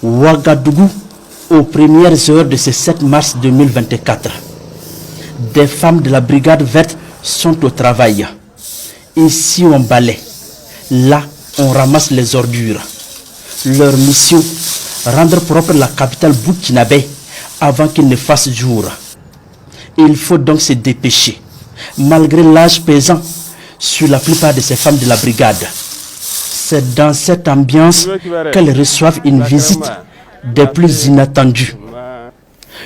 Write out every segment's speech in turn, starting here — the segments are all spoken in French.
Ouagadougou, aux premières heures de ce 7 mars 2024. Des femmes de la brigade verte sont au travail. Ici on balaie, là on ramasse les ordures. Leur mission, rendre propre la capitale burkinabé avant qu'il ne fasse jour. Il faut donc se dépêcher, malgré l'âge pesant sur la plupart de ces femmes de la brigade. C'est dans cette ambiance qu'elles reçoivent une visite des plus inattendues.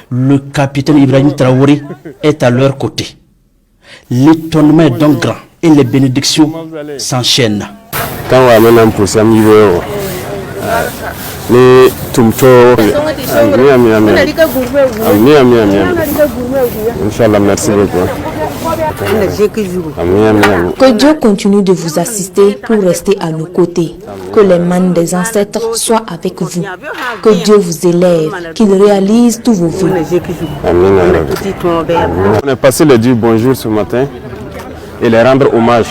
Le capitaine Ibrahim Traoré est à leur côté. L'étonnement est donc grand et les bénédictions s'enchaînent. Inch'Allah, merci beaucoup. Que Dieu continue de vous assister pour rester à nos côtés. Que les mains des ancêtres soient avec vous. Que Dieu vous élève, qu'il réalise tous vos vœux. On est passé le dire bonjour ce matin et les rendre hommage.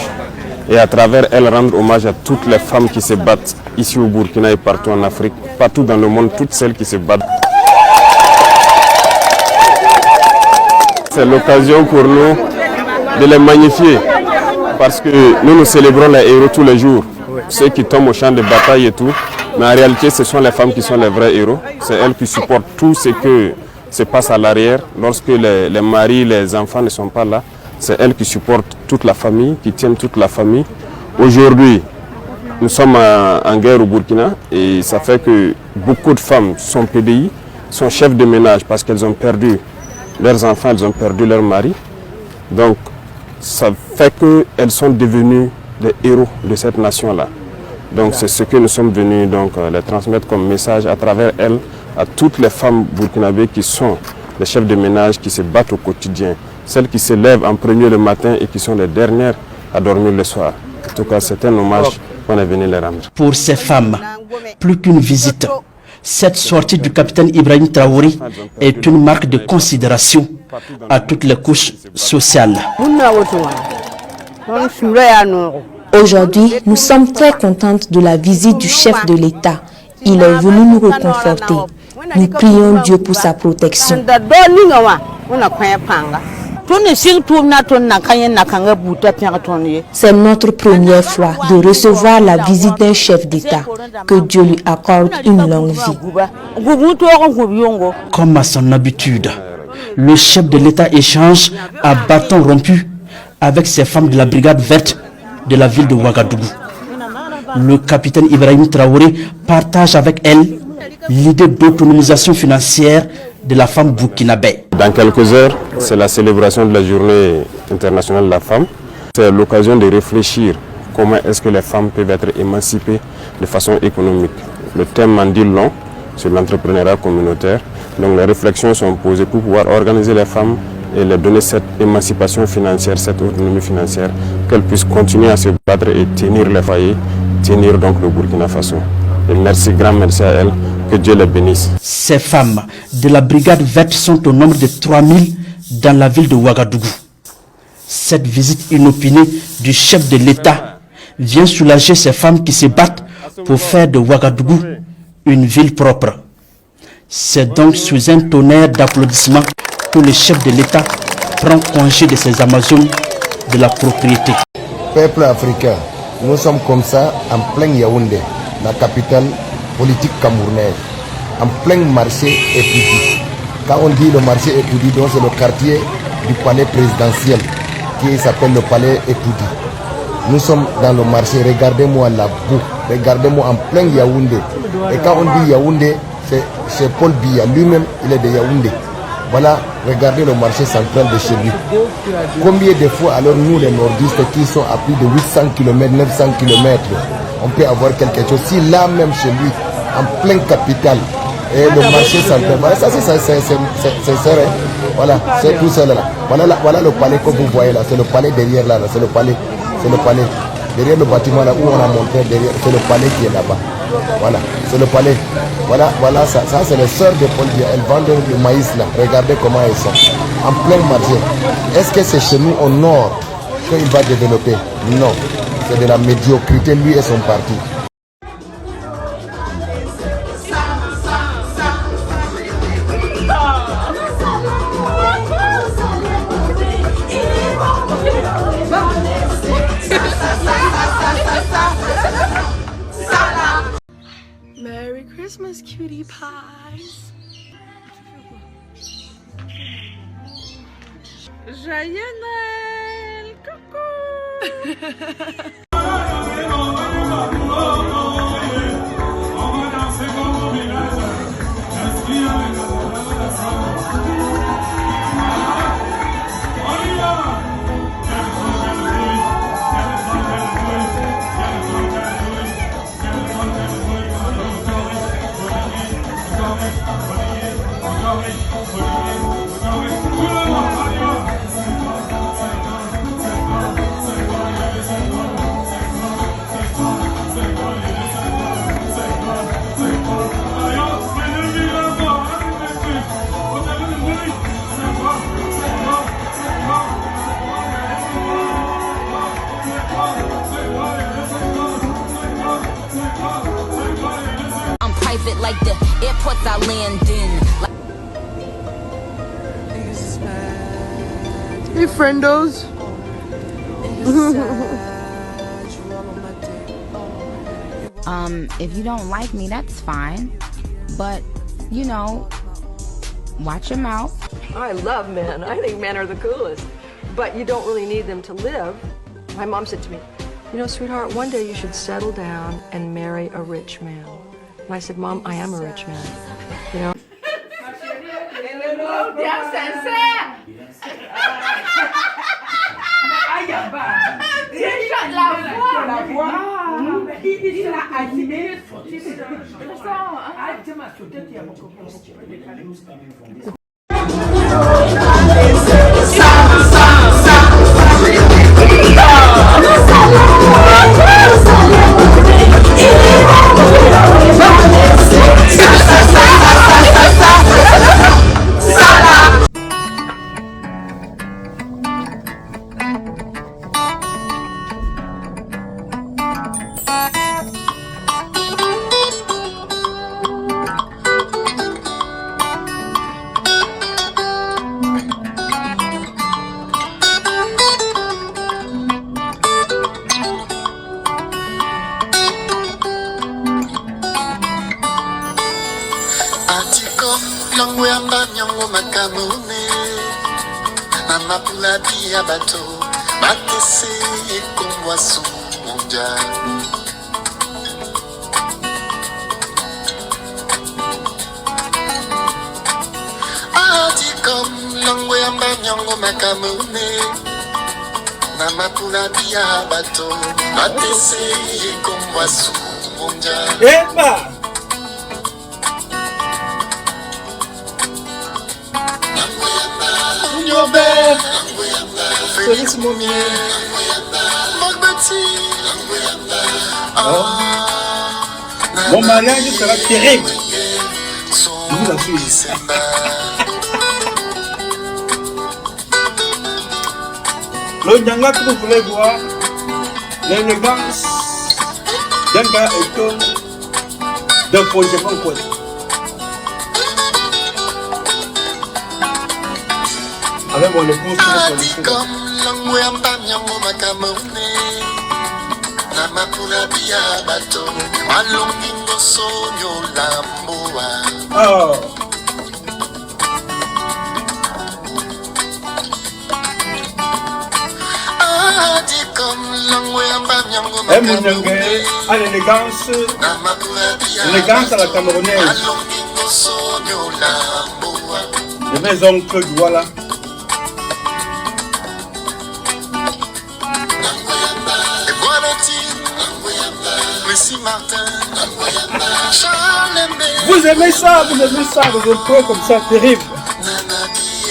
Et à travers elles, rendre hommage à toutes les femmes qui se battent ici au Burkina et partout en Afrique, partout dans le monde, toutes celles qui se battent. C'est l'occasion pour nous de les magnifier parce que nous célébrons les héros tous les jours, ceux qui tombent au champ de bataille et tout. Mais en réalité, ce sont les femmes qui sont les vrais héros. C'est elles qui supportent tout ce que se passe à l'arrière lorsque les maris, les enfants ne sont pas là. C'est elles qui supportent toute la famille, qui tiennent toute la famille. Aujourd'hui, nous sommes en guerre au Burkina et ça fait que beaucoup de femmes sont PDI, sont chefs de ménage parce qu'elles ont perdu leurs enfants, elles ont perdu leur mari. Donc, ça fait qu'elles sont devenues les héros de cette nation-là. Donc, c'est ce que nous sommes venus donc, les transmettre comme message à travers elles, à toutes les femmes burkinabées qui sont les chefs de ménage, qui se battent au quotidien. Celles qui se lèvent en premier le matin et qui sont les dernières à dormir le soir. En tout cas, c'est un hommage qu'on est venu les rendre. Pour ces femmes, plus qu'une visite, cette sortie du capitaine Ibrahim Traoré est une marque de considération à toutes les couches sociales. Aujourd'hui, nous sommes très contentes de la visite du chef de l'État. Il est venu nous réconforter. Nous prions Dieu pour sa protection. C'est notre première fois de recevoir la visite d'un chef d'État. Que Dieu lui accorde une longue vie. Comme à son habitude, le chef de l'État échange à bâton rompu avec ces femmes de la brigade verte de la ville de Ouagadougou. Le capitaine Ibrahim Traoré partage avec elle l'idée d'autonomisation financière de la femme burkinabé. Dans quelques heures, c'est la célébration de la journée internationale de la femme. C'est l'occasion de réfléchir comment est-ce que les femmes peuvent être émancipées de façon économique. Le thème en dit long sur l'entrepreneuriat communautaire. Donc les réflexions sont posées pour pouvoir organiser les femmes et leur donner cette émancipation financière, cette autonomie financière, qu'elles puissent continuer à se battre et tenir les foyers, tenir donc le Burkina Faso. Et merci, grand merci à elles. Que Dieu les bénisse. Ces femmes de la brigade verte sont au nombre de 3000 dans la ville de Ouagadougou. Cette visite inopinée du chef de l'État vient soulager ces femmes qui se battent pour faire de Ouagadougou une ville propre. C'est donc sous un tonnerre d'applaudissements que le chef de l'État prend congé de ces Amazones de la propriété. Peuple africain, nous sommes comme ça en plein Yaoundé, la capitale politique camerounaise, en plein marché Etoudi. Quand on dit le marché Etoudi, donc c'est le quartier du palais présidentiel qui s'appelle le palais Etoudi. Nous sommes dans le marché, regardez-moi la boue, regardez-moi en plein Yaoundé. Et quand on dit Yaoundé, c'est Paul Biya, lui-même il est de Yaoundé. Voilà, regardez le marché central de chez lui. Combien de fois alors nous les nordistes qui sont à plus de 800 km, 900 km, on peut avoir quelque chose. Si là même chez lui, en plein capitale, et le marché central, voilà, ça c'est serré. Voilà, c'est tout ça là. Voilà le palais que vous voyez là, c'est le palais derrière là, c'est le palais. Derrière le bâtiment là où on a monté, c'est le palais qui est là-bas. Voilà, c'est le palais. Voilà, ça c'est les sœurs de Paul Biya. Elles vendent le maïs là. Regardez comment elles sont. En plein marché. Est-ce que c'est chez nous au nord qu'il va développer? Non. C'est de la médiocrité, lui et son parti. Christmas, cutie pies. Joyeux Noël, coucou. I'm private like the airports I land in. Hey, friendos. If you don't like me, that's fine. But, you know, watch your mouth. I love men. I think men are the coolest. But you don't really need them to live. My mom said to me, you know, sweetheart, one day you should settle down and marry a rich man. And I said, Mom, I am a rich man. You know? Mapula dia bato Batese kumwa sumonja Ati kom langwe amba nyongo makamune Na mapula dia bato Batese kumwa sumonja Eba! Félix Momier Mon mariage sera terrible. Je vous assure. Le Nyanga que vous voulez voir, l'élégance d'un gars et d'un projet quoi. Avec mon épouse, oh. À l'élégance, l'élégance à la camerounaise. Les maisons que voilà. Vous aimez ça, vous aimez ça, vous êtes peu comme ça, terrible.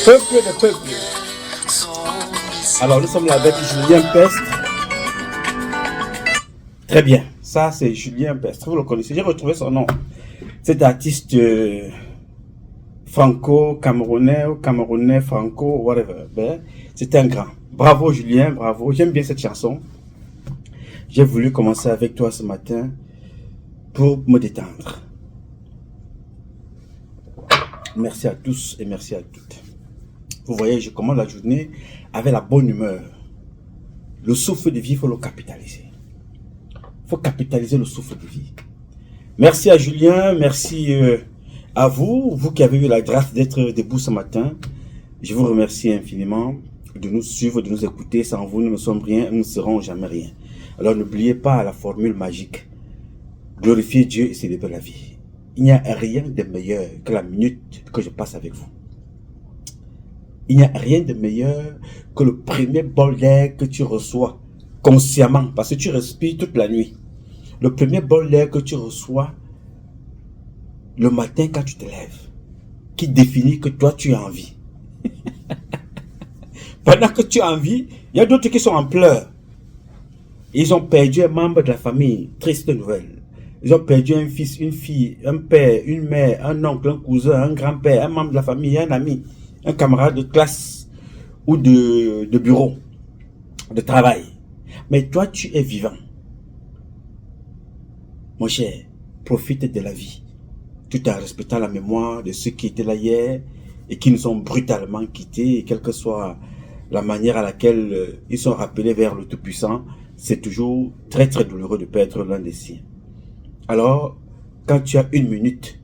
Peuple de peuple. Alors nous sommes là avec Julien Pestre. Très bien, ça c'est Julien Pestre, vous le connaissez, j'ai retrouvé son nom. Cet artiste franco-camerounais ou camerounais franco, whatever. Ben, c'est un grand. Bravo Julien, bravo, j'aime bien cette chanson. J'ai voulu commencer avec toi ce matin pour me détendre. Merci à tous et merci à toutes. Vous voyez, je commence la journée avec la bonne humeur. Le souffle de vie, il faut le capitaliser. Il faut capitaliser le souffle de vie. Merci à Julien, merci à vous, vous qui avez eu la grâce d'être debout ce matin. Je vous remercie infiniment de nous suivre, de nous écouter. Sans vous, nous ne sommes rien, nous ne serons jamais rien. Alors n'oubliez pas la formule magique. Glorifier Dieu et célébrer la vie. Il n'y a rien de meilleur que la minute que je passe avec vous. Il n'y a rien de meilleur que le premier bol d'air que tu reçois consciemment, parce que tu respires toute la nuit. Le premier bol d'air que tu reçois le matin quand tu te lèves, qui définit que toi tu as envie. Pendant que tu as envie, il y a d'autres qui sont en pleurs. Ils ont perdu un membre de la famille. Triste nouvelle. Ils ont perdu un fils, une fille, un père, une mère, un oncle, un cousin, un grand-père, un membre de la famille, un ami, un camarade de classe ou de bureau, de travail. Mais toi, tu es vivant. Mon cher, profite de la vie, tout en respectant la mémoire de ceux qui étaient là hier et qui nous ont brutalement quittés, et quelle que soit la manière à laquelle ils sont rappelés vers le Tout-Puissant, c'est toujours très très douloureux de perdre l'un des siens. Alors, quand tu as une minute,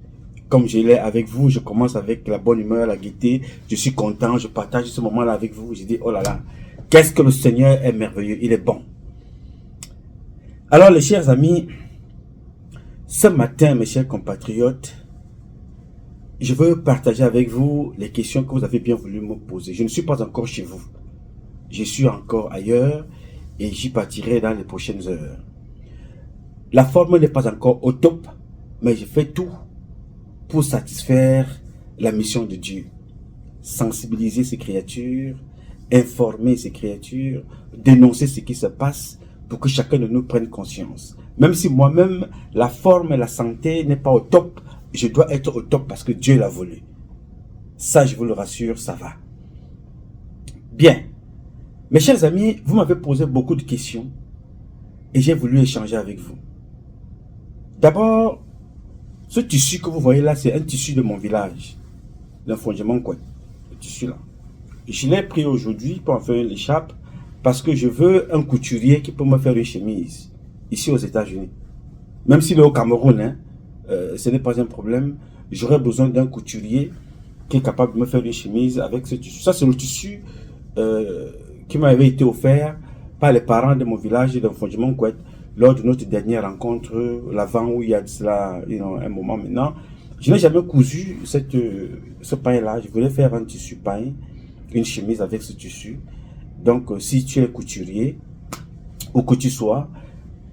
comme je l'ai avec vous, je commence avec la bonne humeur, la gaieté, je suis content, je partage ce moment-là avec vous, je dis, oh là là, qu'est-ce que le Seigneur est merveilleux, il est bon. Alors les chers amis, ce matin, mes chers compatriotes, je veux partager avec vous les questions que vous avez bien voulu me poser. Je ne suis pas encore chez vous. Je suis encore ailleurs et j'y partirai dans les prochaines heures. La forme n'est pas encore au top, mais je fais tout pour satisfaire la mission de Dieu. Sensibiliser ces créatures, informer ces créatures, dénoncer ce qui se passe pour que chacun de nous prenne conscience. Même si moi-même, la forme et la santé n'est pas au top, je dois être au top parce que Dieu l'a voulu. Ça, je vous le rassure, ça va. Bien. Mes chers amis, vous m'avez posé beaucoup de questions et j'ai voulu échanger avec vous. D'abord, ce tissu que vous voyez là, c'est un tissu de mon village, l'Infondement quoi. Le tissu là. Je l'ai pris aujourd'hui pour en faire une écharpe parce que je veux un couturier qui peut me faire une chemise ici aux États-Unis. Même s'il est au Cameroun, hein, ce n'est pas un problème. J'aurais besoin d'un couturier qui est capable de me faire une chemise avec ce tissu. Ça, c'est le tissu qui m'avait été offert par les parents de mon village d'Infondement Couette lors de notre dernière rencontre, l'avant où il y a de cela un moment maintenant. Je n'ai jamais cousu ce pain-là. Je voulais faire un tissu pain, une chemise avec ce tissu. Donc, si tu es couturier, où que tu sois,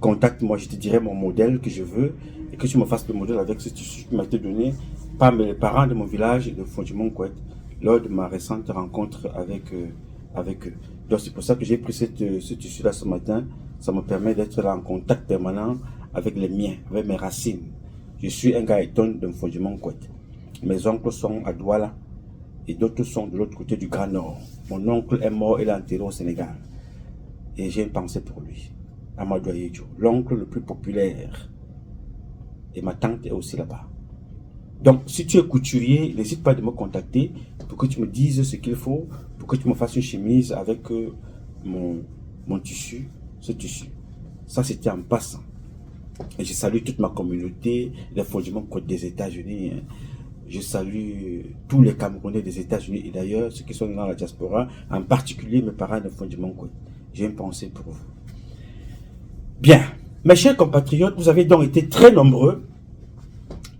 contacte-moi, je te dirai mon modèle que je veux et que tu me fasses le modèle avec ce tissu qui m'a été donné par les parents de mon village de Fondement Couette lors de ma récente rencontre avec eux. Donc c'est pour ça que j'ai pris ce tissu-là ce matin. Ça me permet d'être là en contact permanent avec les miens, avec mes racines. Je suis un Gaëton de Fondement Couette. Mes oncles sont à Douala et d'autres sont de l'autre côté du Grand Nord. Mon oncle est mort, il est enterré au Sénégal. Et j'ai une pensée pour lui. Amadou Ayedjo, l'oncle le plus populaire. Et ma tante est aussi là-bas. Donc, si tu es couturier, n'hésite pas de me contacter pour que tu me dises ce qu'il faut, pour que tu me fasses une chemise avec mon tissu, ce tissu. Ça, c'était en passant. Et je salue toute ma communauté, les Fondements Côte des États-Unis. Je salue tous les Camerounais des États-Unis et d'ailleurs, ceux qui sont dans la diaspora, en particulier mes parents de Fondements Côte. J'ai une pensée pour vous. Bien, mes chers compatriotes, vous avez donc été très nombreux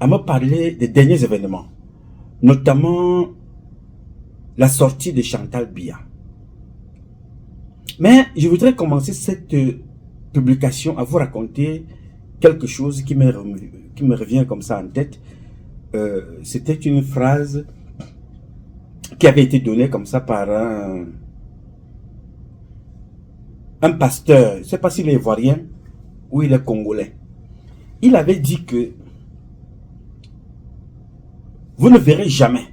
à me parler des derniers événements, notamment la sortie de Chantal Biya. Mais je voudrais commencer cette publication à vous raconter quelque chose qui me revient comme ça en tête. C'était une phrase qui avait été donnée comme ça par un pasteur, je ne sais pas s'il est ivoirien ou il est congolais. Il avait dit que vous ne verrez jamais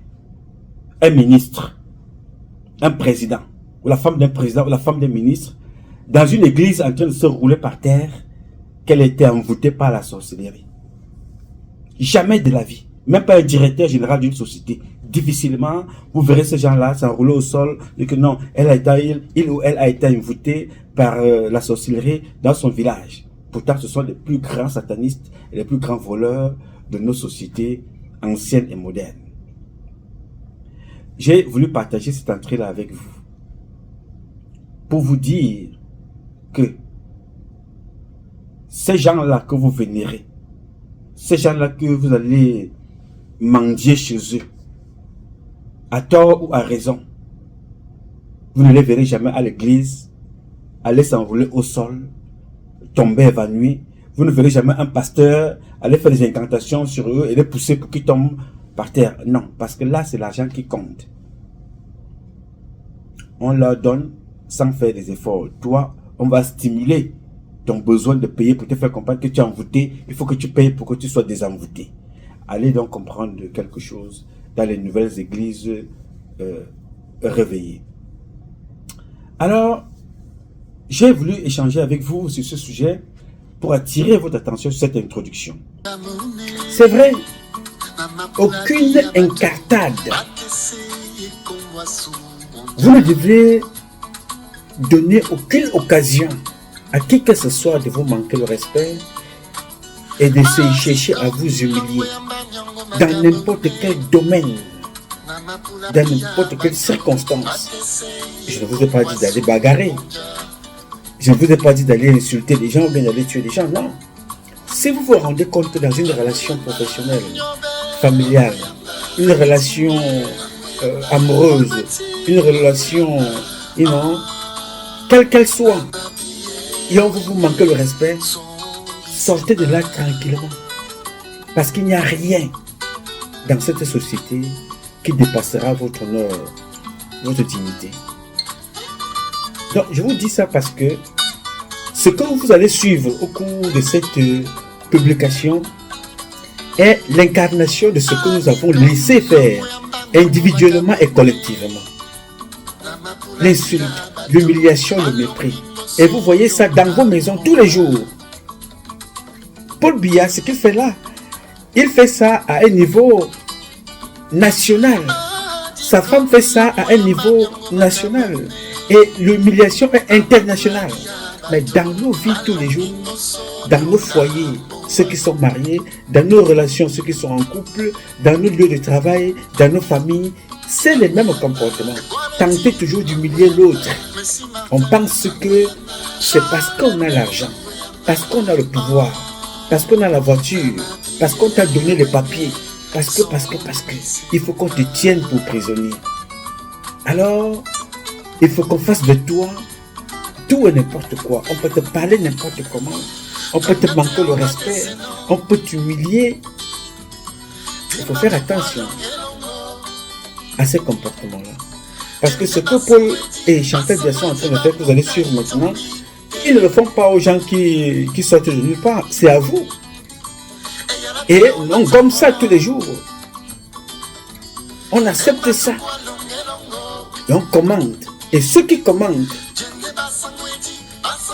un ministre, un président, ou la femme d'un président, ou la femme d'un ministre, dans une église en train de se rouler par terre, qu'elle était envoûtée par la sorcellerie. Jamais de la vie. Même pas un directeur général d'une société. Difficilement, vous verrez ces gens-là s'enrouler au sol, et que non, il ou elle a été envoûtée par la sorcellerie dans son village. Pourtant, ce sont les plus grands satanistes et les plus grands voleurs de nos sociétés anciennes et modernes. J'ai voulu partager cette entrée-là avec vous pour vous dire que ces gens-là que vous vénérez, ces gens-là que vous allez mendier chez eux, à tort ou à raison, vous ne les verrez jamais à l'église, aller s'enrouler au sol, tomber évanoui. Vous ne verrez jamais un pasteur aller faire des incantations sur eux et les pousser pour qu'ils tombent par terre. Non, parce que là, c'est l'argent qui compte. On leur donne sans faire des efforts. Toi, on va stimuler ton besoin de payer pour te faire comprendre que tu es envoûté. Il faut que tu payes pour que tu sois désenvoûté. Allez donc comprendre quelque chose dans les nouvelles églises réveillées. Alors, j'ai voulu échanger avec vous sur ce sujet pour attirer votre attention sur cette introduction. C'est vrai, aucune incartade. Vous ne devez donner aucune occasion à qui que ce soit de vous manquer le respect et de se chercher à vous humilier dans n'importe quel domaine, dans n'importe quelle circonstance. Je ne vous ai pas dit d'aller bagarrer. Je ne vous ai pas dit d'aller insulter les gens ou bien d'aller tuer les gens, non. Si vous vous rendez compte que dans une relation professionnelle, familiale, une relation amoureuse, une relation, quelle qu'elle soit, et on vous manque le respect, sortez de là tranquillement. Parce qu'il n'y a rien dans cette société qui dépassera votre honneur, votre dignité. Donc, je vous dis ça parce que ce que vous allez suivre au cours de cette publication est l'incarnation de ce que nous avons laissé faire individuellement et collectivement. L'insulte, l'humiliation, le mépris. Et vous voyez ça dans vos maisons tous les jours. Paul Biya, ce qu'il fait là, il fait ça à un niveau national. Sa femme fait ça à un niveau national. Et l'humiliation est internationale. Mais dans nos vies tous les jours, dans nos foyers, ceux qui sont mariés, dans nos relations, ceux qui sont en couple, dans nos lieux de travail, dans nos familles, c'est le même comportement. Tenter toujours d'humilier l'autre. On pense que c'est parce qu'on a l'argent, parce qu'on a le pouvoir, parce qu'on a la voiture, parce qu'on t'a donné les papiers, parce que, il faut qu'on te tienne pour prisonnier. Alors, il faut qu'on fasse de toi tout et n'importe quoi. On peut te parler n'importe comment. On peut te manquer le respect. On peut t'humilier. Il faut faire attention à ces comportements-là. Parce que ce que Paul et Chantal Biya sont en train de faire, que vous allez suivre maintenant, ils ne le font pas aux gens qui sortent de nulle part. C'est à vous. Et non, comme ça tous les jours. On accepte ça. Et on commande. Et ceux qui commandent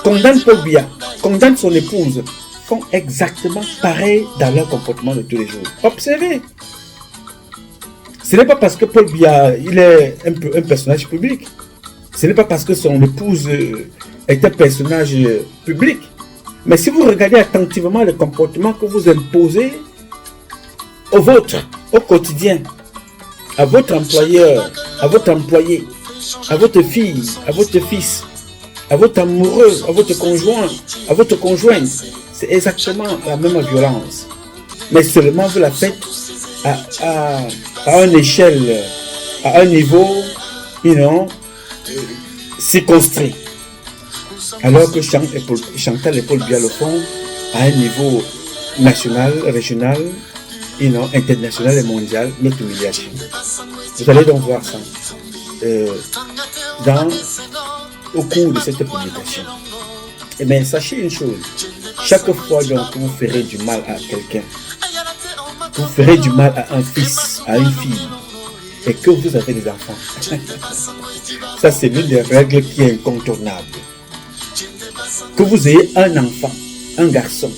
condamnent Paul Biya, condamnent son épouse, font exactement pareil dans leur comportement de tous les jours. Observez. Ce n'est pas parce que Paul Biya il est un personnage public. Ce n'est pas parce que son épouse est un personnage public. Mais si vous regardez attentivement le comportement que vous imposez au vôtre, au quotidien, à votre employeur, à votre employé, à votre fille, à votre fils, à votre amoureux, à votre conjoint, à votre conjointe, c'est exactement la même violence. Mais seulement vous la faites à une échelle, à un niveau, circonscrit. Alors que Chantal et Paul Biya le font à un niveau national, régional, international et mondial, notre humiliation. Vous allez donc voir ça au cours de cette publication. Et bien, sachez une chose, chaque fois donc que vous ferez du mal à quelqu'un, que vous ferez du mal à un fils, à une fille, et que vous avez des enfants, ça c'est l'une des règles qui est incontournable. Que vous ayez un enfant, un garçon,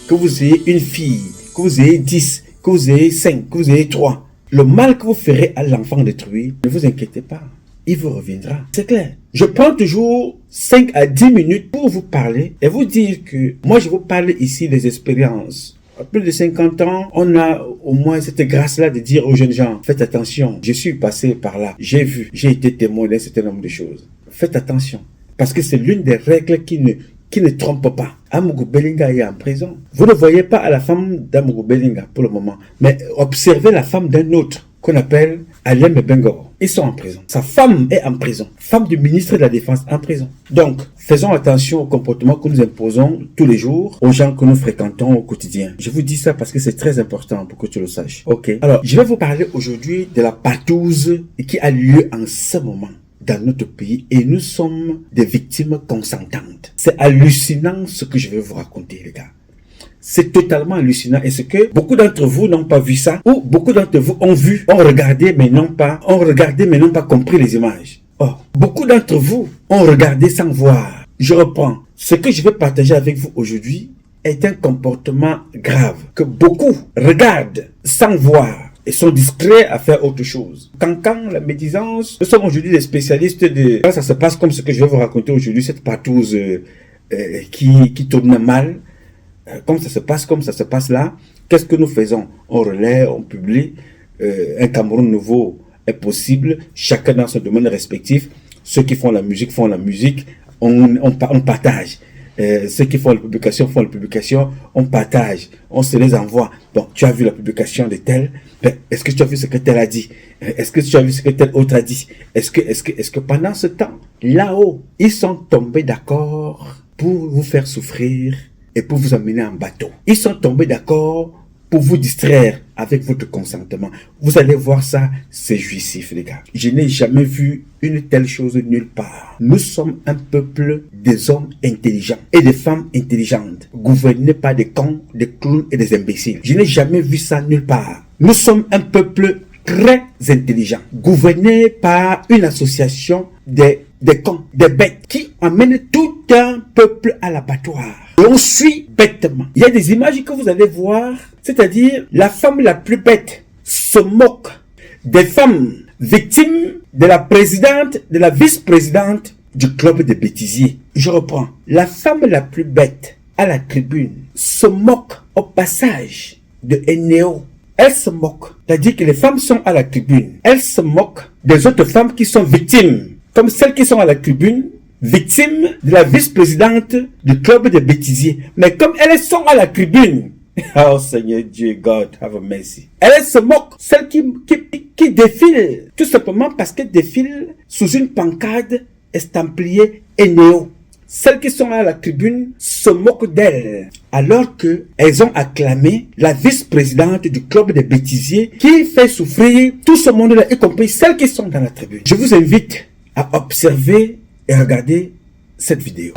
que vous ayez une fille, que vous ayez 10, que vous ayez 5, que vous ayez 3, le mal que vous ferez à l'enfant détruit, ne vous inquiétez pas. il vous reviendra. C'est clair. Je prends toujours 5 à 10 minutes pour vous parler et vous dire que moi je vous parle ici des expériences. À plus de 50 ans, on a au moins cette grâce-là de dire aux jeunes gens, faites attention, je suis passé par là, j'ai vu, j'ai été témoin d'un certain nombre de choses. Faites attention, parce que c'est l'une des règles qui ne trompe pas. Amougou Bellinga est en prison. Vous ne voyez pas la femme d'Amougou Bellinga pour le moment, mais observez la femme d'un autre qu'on appelle Alem Bengor. Ils sont en prison. Sa femme est en prison. Femme du ministre de la Défense en prison. Donc, faisons attention au comportement que nous imposons tous les jours aux gens que nous fréquentons au quotidien. Je vous dis ça parce que c'est très important pour que tu le saches. Ok. Alors, je vais vous parler aujourd'hui de la partouze qui a lieu en ce moment dans notre pays et nous sommes des victimes consentantes. C'est hallucinant ce que je vais vous raconter, les gars. C'est totalement hallucinant. Et ce que beaucoup d'entre vous n'ont pas vu ça, ou beaucoup d'entre vous ont vu, ont regardé mais n'ont pas compris les images. Oh, beaucoup d'entre vous ont regardé sans voir. Je reprends. Ce que je vais partager avec vous aujourd'hui est un comportement grave que beaucoup regardent sans voir et sont discrets à faire autre chose. Quand la médisance, nous sommes aujourd'hui des spécialistes de... Quand ça se passe comme ce que je vais vous raconter aujourd'hui, cette partouze qui tourne mal, comme ça se passe là, qu'est-ce que nous faisons? On relaie, on publie, un Cameroun nouveau est possible, chacun dans son domaine respectif. Ceux qui font la musique, on partage. Ceux qui font la publication, on partage, on se les envoie. Bon, tu as vu la publication de tel, est-ce que tu as vu ce que tel a dit? Est-ce que tu as vu ce que tel autre a dit? Est-ce que pendant ce temps, là-haut, ils sont tombés d'accord pour vous faire souffrir et pour vous amener en bateau. Ils sont tombés d'accord pour vous distraire avec votre consentement. Vous allez voir ça, c'est jouissif, les gars. Je n'ai jamais vu une telle chose nulle part. Nous sommes un peuple des hommes intelligents et des femmes intelligentes, gouvernés par des cons, des clowns et des imbéciles. Je n'ai jamais vu ça nulle part. Nous sommes un peuple très intelligent, gouverné par une association des cons, des bêtes, qui amènent tout un peuple à l'abattoir. Et on suit bêtement. Il y a des images que vous allez voir, c'est-à-dire la femme la plus bête se moque des femmes victimes de la présidente, de la vice-présidente du club des bêtisiers. Je reprends. La femme la plus bête à la tribune se moque au passage de Eneo. Elle se moque, c'est-à-dire que les femmes sont à la tribune. Elle se moque des autres femmes qui sont victimes, comme celles qui sont à la tribune, victimes de la vice-présidente du club des bêtisiers. Mais comme elles sont à la tribune, oh Seigneur Dieu, God, have mercy. Elles se moquent, celles qui défilent, tout simplement parce qu'elles défilent sous une pancarte estampillée Eneo. Celles qui sont à la tribune se moquent d'elles, alors que elles ont acclamé la vice-présidente du club des bêtisiers qui fait souffrir tout ce monde-là, y compris celles qui sont dans la tribune. Je vous invite à observer et regarder cette vidéo.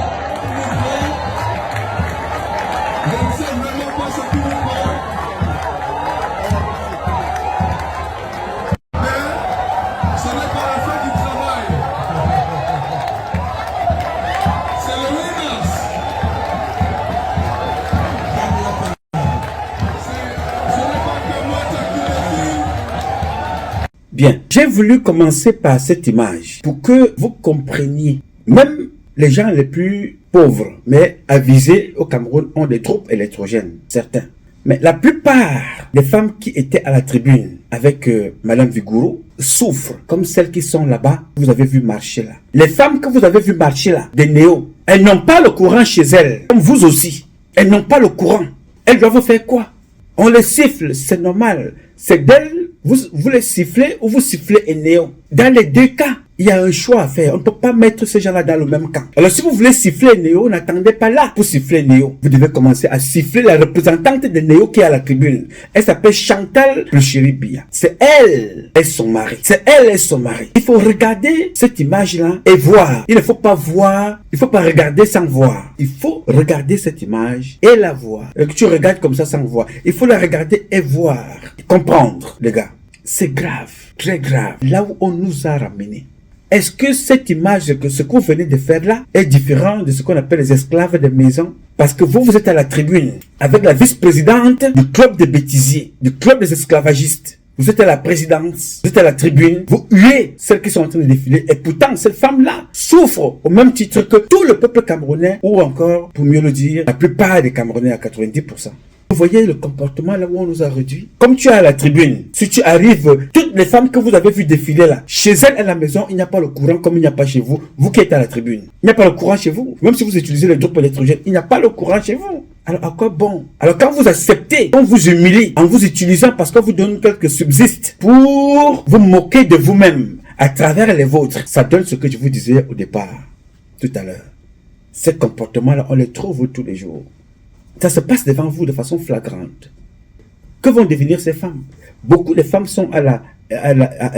Bien, j'ai voulu commencer par cette image pour que vous compreniez, même les gens les plus pauvres, mais avisés au Cameroun, ont des troupes électrogènes, certains. Mais la plupart des femmes qui étaient à la tribune avec Madame Vigourou souffrent, comme celles qui sont là-bas, que vous avez vu marcher là. Les femmes que vous avez vu marcher là, des néos, elles n'ont pas le courant chez elles, comme vous aussi. Elles n'ont pas le courant. Elles doivent faire quoi? On les siffle, c'est normal. C'est d'elles, vous les sifflez ou vous sifflez un néo. Dans les deux cas, il y a un choix à faire. On ne peut pas mettre ces gens-là dans le même camp. Alors si vous voulez siffler Néo, n'attendez pas là pour siffler Néo. Vous devez commencer à siffler la représentante de Néo qui est à la tribune. Elle s'appelle Chantal Pluchéribia. C'est elle et son mari. C'est elle et son mari. Il faut regarder cette image-là et voir. Il ne faut pas voir, il ne faut pas regarder sans voir. Il faut regarder cette image et la voir. Et que tu regardes comme ça sans voir. Il faut la regarder et voir. Comprendre, les gars. C'est grave, très grave. Là où on nous a ramenés. Est-ce que cette image, que ce que vous venez de faire là, est différent de ce qu'on appelle les esclaves de maison? Parce que vous êtes à la tribune avec la vice-présidente du club des bêtisiers, du club des esclavagistes. vous êtes à la présidence, vous êtes à la tribune, vous huez celles qui sont en train de défiler. Et pourtant, cette femme-là souffre au même titre que tout le peuple camerounais, ou encore, pour mieux le dire, la plupart des Camerounais à 90%. Vous voyez le comportement là où on nous a réduit. Comme tu es à la tribune, si tu arrives, toutes les femmes que vous avez vues défiler là, chez elles à la maison, il n'y a pas le courant comme il n'y a pas chez vous, vous qui êtes à la tribune. Il n'y a pas le courant chez vous. Même si vous utilisez le groupe électrogène, il n'y a pas le courant chez vous. Alors à quoi bon? Alors quand vous acceptez, on vous humilie en vous utilisant parce qu'on vous donne quelques subsistes pour vous moquer de vous-même à travers les vôtres, ça donne ce que je vous disais au départ, tout à l'heure. Ces comportements-là, on les trouve tous les jours. Ça se passe devant vous de façon flagrante. Que vont devenir ces femmes? Beaucoup de femmes sont à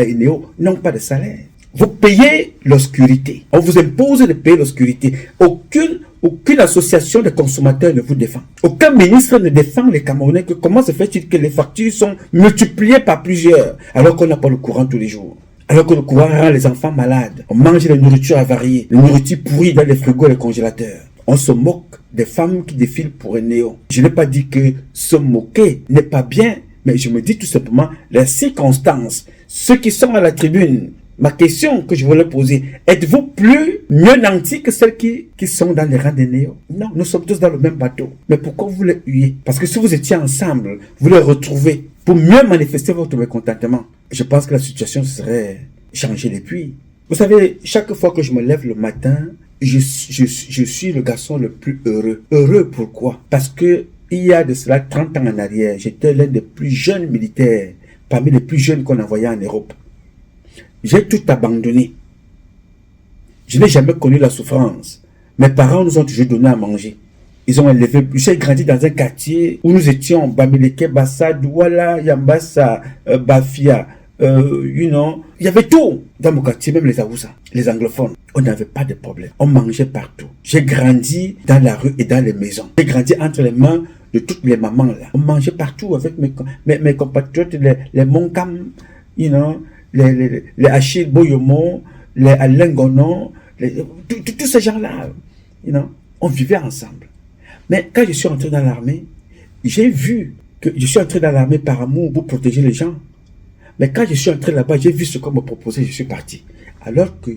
Eneo, n'ont pas de salaire. Vous payez l'obscurité. On vous impose de payer l'obscurité. Aucune association de consommateurs ne vous défend. Aucun ministre ne défend les Camerounais. Comment se fait-il que les factures sont multipliées par plusieurs alors qu'on n'a pas le courant tous les jours? Alors que le courant rend les enfants malades. On mange la nourriture avariée, la nourriture pourrie dans les frigos et les congélateurs. On se moque des femmes qui défilent pour un néo. Je n'ai pas dit que se moquer n'est pas bien, mais je me dis tout simplement les circonstances. Ceux qui sont à la tribune, ma question que je voulais poser, êtes-vous mieux nantis que celles qui sont dans les rangs des néos? Non, nous sommes tous dans le même bateau. Mais pourquoi vous les huez? Parce que si vous étiez ensemble, vous les retrouvez pour mieux manifester votre mécontentement. Je pense que la situation serait changée depuis. Vous savez, chaque fois que je me lève le matin, je suis le garçon le plus heureux. Heureux pourquoi? Parce que il y a de cela 30 ans en arrière, j'étais l'un des plus jeunes militaires, parmi les plus jeunes qu'on envoyait en Europe. J'ai tout abandonné. Je n'ai jamais connu la souffrance. Mes parents nous ont toujours donné à manger. Ils ont élevé. J'ai grandi dans un quartier où nous étions Bamileke, Bassa, Douala, Yambassa, Bafia. Il y avait tout dans mon quartier, même les Aoussa, les anglophones. On n'avait pas de problème. On mangeait partout. J'ai grandi dans la rue et dans les maisons. J'ai grandi entre les mains de toutes les mamans là. On mangeait partout avec mes compatriotes, les Monkam, les Achille Boyomo, les Alain Gonon, tous ces gens-là. On vivait ensemble. Mais quand je suis entré dans l'armée, j'ai vu que je suis entré dans l'armée par amour pour protéger les gens. Mais quand je suis entré là-bas, j'ai vu ce qu'on me proposait, je suis parti. Alors que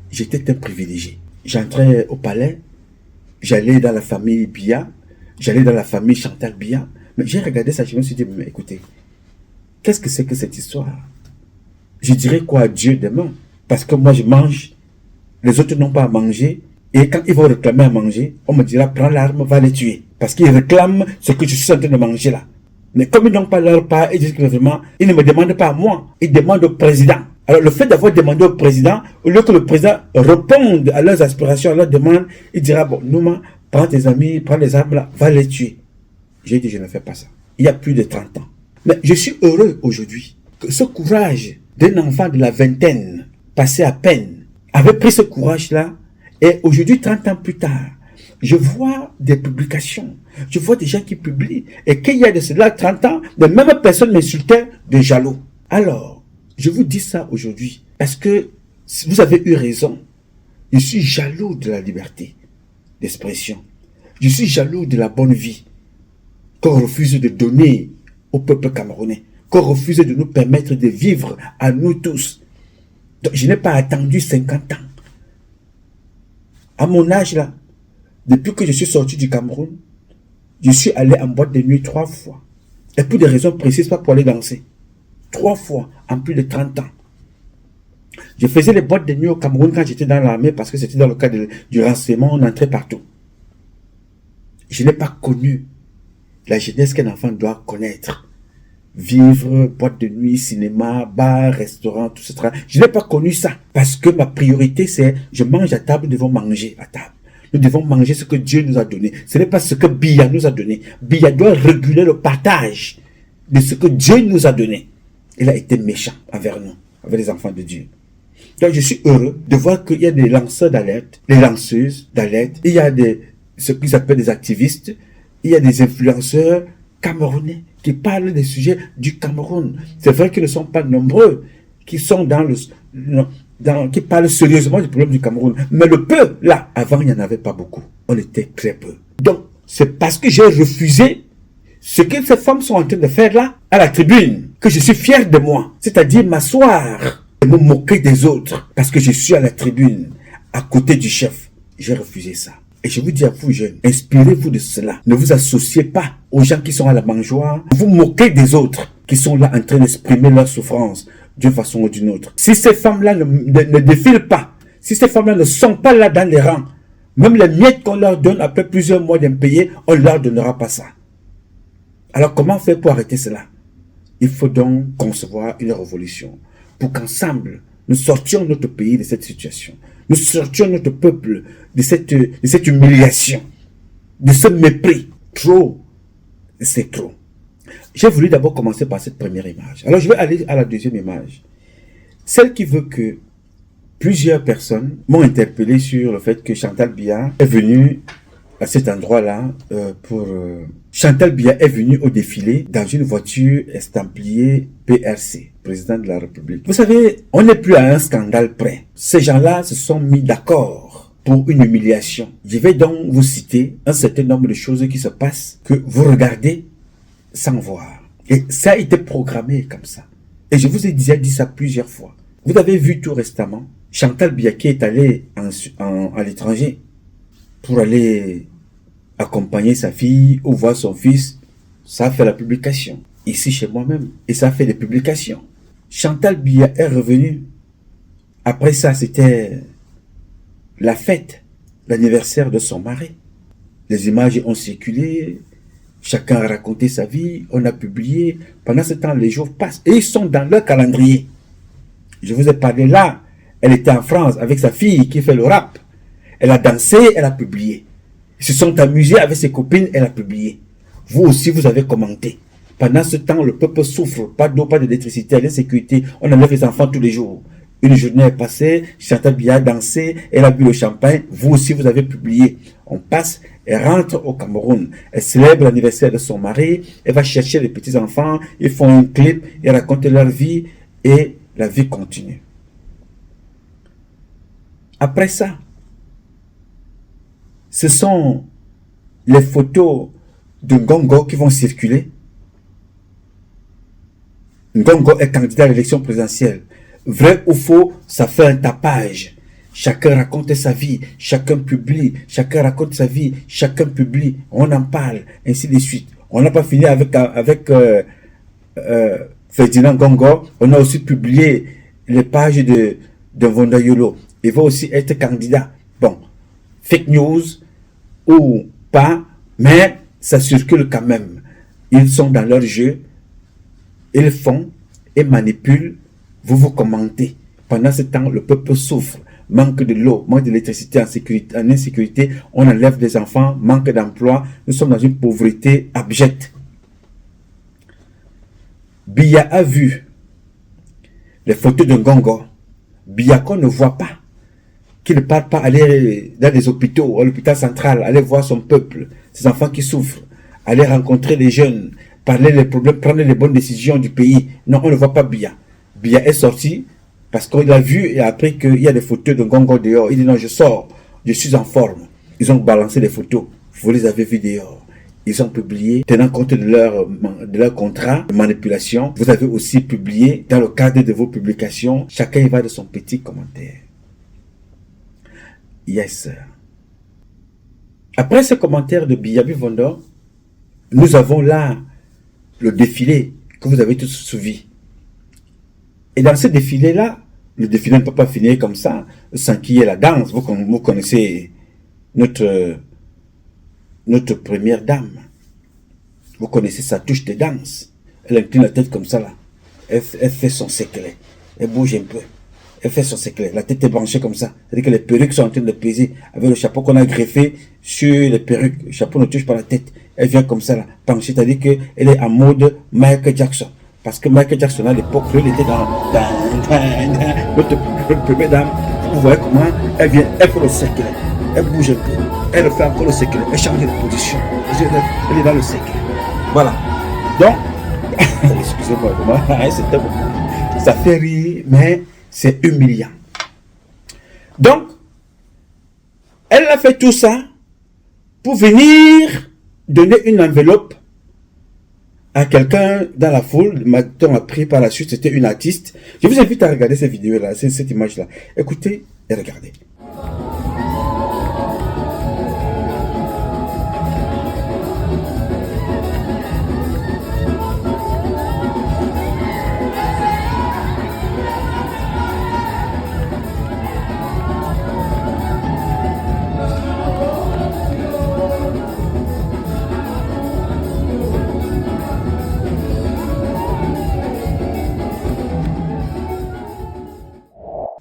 j'étais un privilégié. J'entrais au palais, j'allais dans la famille Biya, j'allais dans la famille Chantal Biya. Mais j'ai regardé ça, je me suis dit, mais écoutez, qu'est-ce que c'est que cette histoire? Je dirais quoi à Dieu demain? Parce que moi je mange, les autres n'ont pas à manger. Et quand ils vont réclamer à manger, on me dira, prends l'arme, va les tuer. Parce qu'ils réclament ce que je suis en train de manger là. Mais comme ils n'ont pas leur part, ils disent que vraiment, ils ne me demandent pas à moi, ils demandent au président. Alors le fait d'avoir demandé au président, au lieu que le président réponde à leurs aspirations, à leurs demandes, il dira, bon, Nouma, prends tes amis, prends les armes là, va les tuer. J'ai dit, je ne fais pas ça. Il y a plus de 30 ans. Mais je suis heureux aujourd'hui que ce courage d'un enfant de la vingtaine, passé à peine, avait pris ce courage-là. Et aujourd'hui, 30 ans plus tard, je vois des publications, je vois des gens qui publient, et qu'il y a de cela 30 ans, les mêmes personnes m'insultaient de jaloux. Alors, je vous dis ça aujourd'hui, parce que vous avez eu raison. Je suis jaloux de la liberté d'expression. Je suis jaloux de la bonne vie qu'on refuse de donner au peuple camerounais, qu'on refuse de nous permettre de vivre à nous tous. Donc, je n'ai pas attendu 50 ans. À mon âge là, depuis que je suis sorti du Cameroun, je suis allé en boîte de nuit 3 fois. Et pour des raisons précises, pas pour aller danser. 3 fois en plus de 30 ans. Je faisais les boîtes de nuit au Cameroun quand j'étais dans l'armée parce que c'était dans le cadre du renseignement, on entrait partout. Je n'ai pas connu la jeunesse qu'un enfant doit connaître. Vivre, boîte de nuit, cinéma, bar, restaurant, tout ce travail. Je n'ai pas connu ça. Parce que ma priorité, c'est je mange à table, nous devons manger à table. Nous devons manger ce que Dieu nous a donné. Ce n'est pas ce que Biya nous a donné. Biya doit réguler le partage de ce que Dieu nous a donné. Il a été méchant envers nous, avec les enfants de Dieu. Donc je suis heureux de voir qu'il y a des lanceurs d'alerte, des lanceuses d'alerte, il y a ce qu'ils appellent des activistes, il y a des influenceurs camerounais qui parlent des sujets du Cameroun. C'est vrai qu'ils ne sont pas nombreux, qui sont qui parlent sérieusement du problème du Cameroun. Mais le peu, là, avant, il n'y en avait pas beaucoup. On était très peu. Donc, c'est parce que j'ai refusé ce que ces femmes sont en train de faire là, à la tribune. que je suis fier de moi, c'est-à-dire m'asseoir et me moquer des autres parce que je suis à la tribune, à côté du chef. J'ai refusé ça. Et je vous dis à vous jeunes, inspirez-vous de cela. Ne vous associez pas aux gens qui sont à la mangeoire. Vous moquez des autres qui sont là en train d'exprimer leur souffrance d'une façon ou d'une autre. Si ces femmes-là ne défilent pas, si ces femmes-là ne sont pas là dans les rangs, même les miettes qu'on leur donne après plusieurs mois d'impayés, on ne leur donnera pas ça. Alors comment faire pour arrêter cela? Il faut donc concevoir une révolution pour qu'ensemble, nous sortions notre pays de cette situation. Nous sortions notre peuple de cette humiliation, de ce mépris. Trop, c'est trop. J'ai voulu d'abord commencer par cette première image. Alors je vais aller à la deuxième image. Celle qui veut que plusieurs personnes m'ont interpellé sur le fait que Chantal Biya est venue à cet endroit-là Chantal Biya est venue au défilé dans une voiture estampillée PRC, président de la République. Vous savez, on n'est plus à un scandale près. Ces gens-là se sont mis d'accord pour une humiliation. Je vais donc vous citer un certain nombre de choses qui se passent que vous regardez sans voir. Et ça a été programmé comme ça. Et je vous ai déjà dit ça plusieurs fois. Vous avez vu tout récemment Chantal Biya qui est allée à l'étranger pour aller accompagner sa fille ou voir son fils. Ça a fait la publication. Ici chez moi-même. Et ça a fait des publications. Chantal Biya est revenue. Après ça, c'était la fête, l'anniversaire de son mari. Les images ont circulé. Chacun a raconté sa vie. On a publié. Pendant ce temps, les jours passent. Et ils sont dans leur calendrier. Je vous ai parlé là. Elle était en France avec sa fille qui fait le rap. Elle a dansé, elle a publié. Ils se sont amusés avec ses copines, elle a publié. Vous aussi, vous avez commenté. Pendant ce temps, le peuple souffre. Pas d'eau, pas d'électricité, l'insécurité. On enlève les enfants tous les jours. Une journée est passée, Chantal Biya a dansé, elle a bu le champagne. Vous aussi, vous avez publié. On passe, elle rentre au Cameroun. Elle célèbre l'anniversaire de son mari. Elle va chercher les petits-enfants. Ils font un clip, ils racontent leur vie et la vie continue. Après ça, ce sont les photos de Ngongo qui vont circuler. Ngongo est candidat à l'élection présidentielle. Vrai ou faux, ça fait un tapage. Chacun raconte sa vie, chacun publie, chacun raconte sa vie, chacun publie. On en parle, ainsi de suite. On n'a pas fini avec Ferdinand Ngongo. On a aussi publié les pages de Vondayolo. Il va aussi être candidat. Bon, fake news ou pas, mais ça circule quand même. Ils sont dans leur jeu, ils font et manipulent, vous commentez. Pendant ce temps, le peuple souffre, manque de l'eau, manque d'électricité, en insécurité, on enlève des enfants, manque d'emploi, nous sommes dans une pauvreté abjecte. Biya a vu les photos de Ngongo. Biya qu'on ne voit pas, qui ne part pas aller dans les hôpitaux, à l'hôpital central, aller voir son peuple, ses enfants qui souffrent, aller rencontrer les jeunes, parler des problèmes, prendre les bonnes décisions du pays. Non, on ne voit pas Biya. Biya est sorti parce qu'il a vu et a appris qu'il y a des photos de Ngongo dehors. Il dit non, je sors, je suis en forme. Ils ont balancé les photos. Vous les avez vues dehors. Ils ont publié, tenant compte de leur contrat de manipulation. Vous avez aussi publié, dans le cadre de vos publications, chacun y va de son petit commentaire. Yes. Après ce commentaire de Biya Bivondo, nous avons là le défilé que vous avez tous suivi. Et dans ce défilé-là, le défilé ne peut pas finir comme ça, sans qu'il y ait la danse. Vous connaissez notre première dame. Vous connaissez sa touche de danse. Elle incline la tête comme ça là. Elle fait son séclé. Elle bouge un peu. Elle fait son séclé. La tête est branchée comme ça. C'est-à-dire que les perruques sont en train de peser avec le chapeau qu'on a greffé sur les perruques. Le chapeau ne touche pas la tête. Elle vient comme ça là, penchée. C'est-à-dire qu'elle est en mode Michael Jackson. Parce que Michael Jackson à l'époque, il était dans notre première dame. Vous voyez comment elle vient, elle fait le séclé. Elle bouge un peu. Elle fait encore le séclé. Elle change de position. Elle est dans le séclé. Voilà. Donc, excusez-moi, ça fait rire, mais c'est humiliant. Donc, elle a fait tout ça pour venir donner une enveloppe à quelqu'un dans la foule, m'a-t-on appris par la suite, c'était une artiste. Je vous invite à regarder cette vidéo-là, cette image-là. Écoutez et regardez.